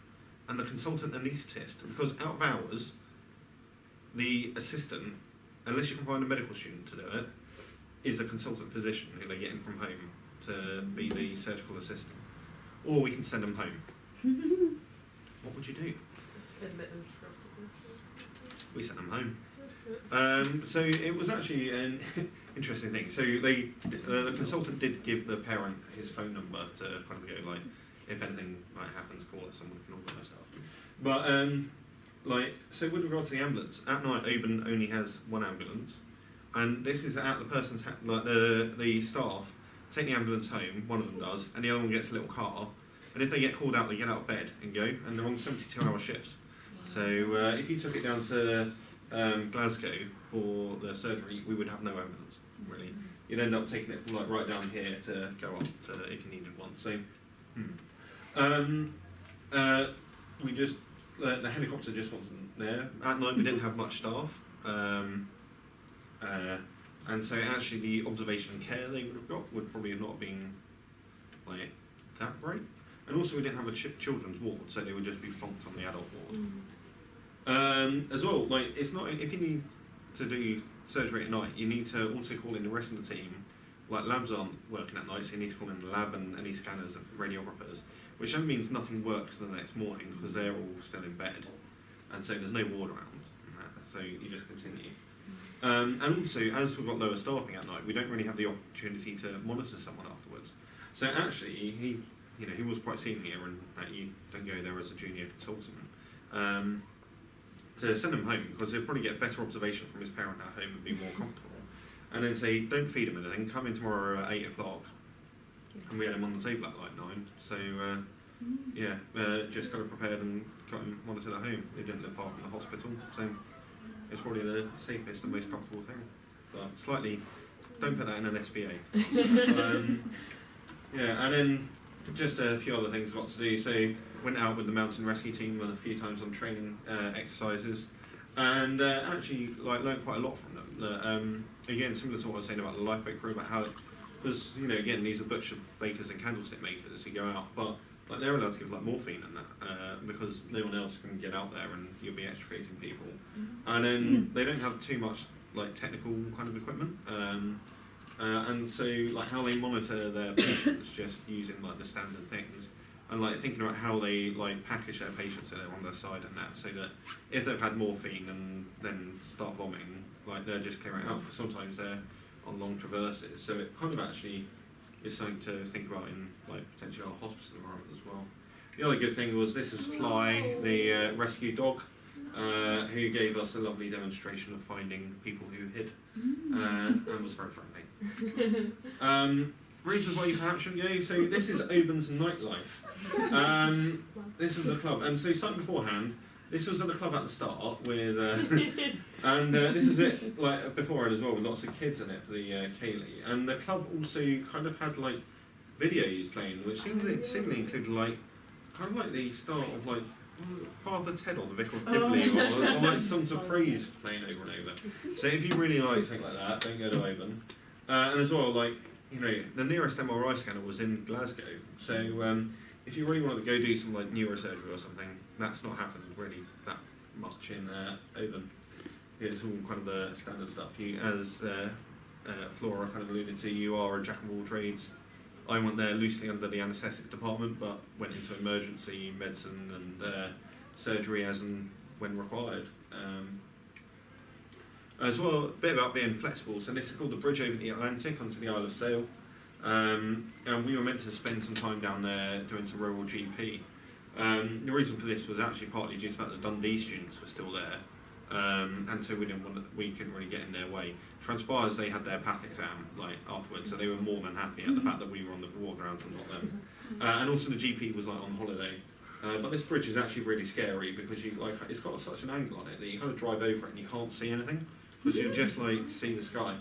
and the consultant anaesthetist, because out of hours, the assistant, unless you can find a medical student to do it, is the consultant physician who they get in from home to be the surgical assistant. Or we can send them home. What would you do? We sent them home. So it was actually an interesting thing. So the consultant did give the parent his phone number to kind of go like, if anything like happens, call us and we can organise stuff. But so with regard to the ambulance, at night Oban only has one ambulance, and this is at the person's the staff take the ambulance home. One of them does, and the other one gets a little car. And if they get called out, they get out of bed and go, and they're on 72-hour shifts. So if you took it down to Glasgow for the surgery, we would have no ambulance, really. You'd end up taking it from like right down here to go up to if you needed one. So, we just the helicopter just wasn't there. At night we didn't have much staff, and so actually the observation and care they would have got would probably have not been like that great. And also we didn't have a children's ward, so they would just be plonked on the adult ward. As well, like it's not, if you need to do surgery at night, you need to also call in the rest of the team. Like labs aren't working at night, so you need to call in the lab and any scanners and radiographers, which then means nothing works the next morning because they're all still in bed, and so there's no ward around. So you just continue. And also, as we've got lower staffing at night, we don't really have the opportunity to monitor someone afterwards. So actually, he was quite senior, and that you don't go there as a junior consultant. to send him home because he'll probably get better observation from his parent at home and be more comfortable. And then say, don't feed him anything, come in tomorrow at 8 o'clock. And we had him on the table at like 9. So, just got him prepared and got him monitored at home. He didn't live far from the hospital, so it's probably the safest and most comfortable thing. But slightly, don't put that in an SPA. And then just a few other things I've got to do. So, went out with the mountain rescue team a few times on training exercises. And actually, learned quite a lot from them. Again, similar to what I was saying about the lifeboat crew, about how, because again, these are butcher bakers and candlestick makers who go out, but they're allowed to give morphine and that because no one else can get out there, and you'll be extricating people. And then they don't have too much technical kind of equipment, and so how they monitor their patients just using the standard things. And thinking about how they package their patients so they're on their side and that, so that if they've had morphine and then start vomiting, they're just clearing it out. Because sometimes they're on long traverses, so it kind of actually is something to think about in potentially our hospital environment as well. The other good thing was this is Fly, the rescue dog, who gave us a lovely demonstration of finding people who hid, and was very friendly. Reasons why you perhaps shouldn't go. So this is Oban's nightlife. This is the club, and so something beforehand. This was at the club at the start with, and this is it beforehand as well with lots of kids in it for the Kaylee. And the club also kind of had videos playing, which seemingly included kind of the start of what was it, Father Ted or the Vicar of Dibley, or songs of praise playing over and over. So if you really like something like that, don't go to Oban. And as well, the nearest MRI scanner was in Glasgow, so if you really wanted to go do some neurosurgery or something, that's not happened really that much in Oban. It's all kind of the standard stuff. You, as Flora kind of alluded to, you are a jack of all trades. I went there loosely under the anaesthetics department, but went into emergency medicine and surgery as and when required. As well, a bit about being flexible. So this is called the Bridge over the Atlantic onto the Isle of Sail. And we were meant to spend some time down there doing some rural GP. The reason for this was actually partly due to the fact that Dundee students were still there. And so we couldn't really get in their way. Transpires they had their PATH exam afterwards, so they were more than happy at the fact that we were on the war grounds and not them. And also the GP was on holiday. But this bridge is actually really scary because it's got such an angle on it that you kind of drive over it and you can't see anything because you just see the sky.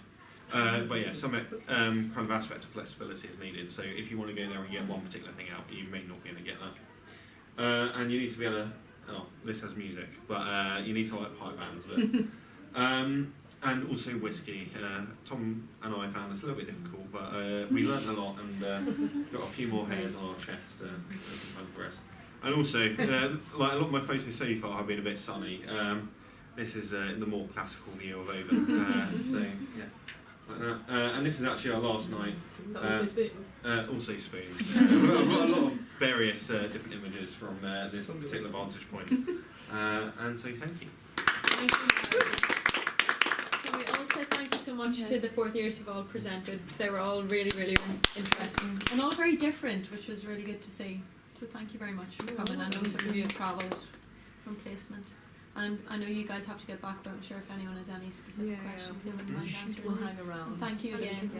But yeah, some kind of aspect of flexibility is needed. So if you want to go there and get one particular thing out, you may not be able to get that. And you need to be able to. Oh, this has music, but you need to pipe bands of it. And also whiskey. Tom and I found this a little bit difficult, but we learnt a lot and got a few more hairs on our chest as we progress. And also, a lot of my photos so far have been a bit sunny. This is the more classical view of Oban. So yeah, like that. And this is actually our last night. Also spoons. Also spoons. I've got a lot of various different images from this particular vantage point. And so thank you. Thank you. Can we all say thank you so much to the fourth years who've all presented. They were all really, really interesting and all very different, which was really good to see. So thank you very much for coming. I know some of you have travelled from placement. And I know you guys have to get back, but I'm sure if anyone has any specific questions, they wouldn't mind answering. We'll hang around. Thank you again.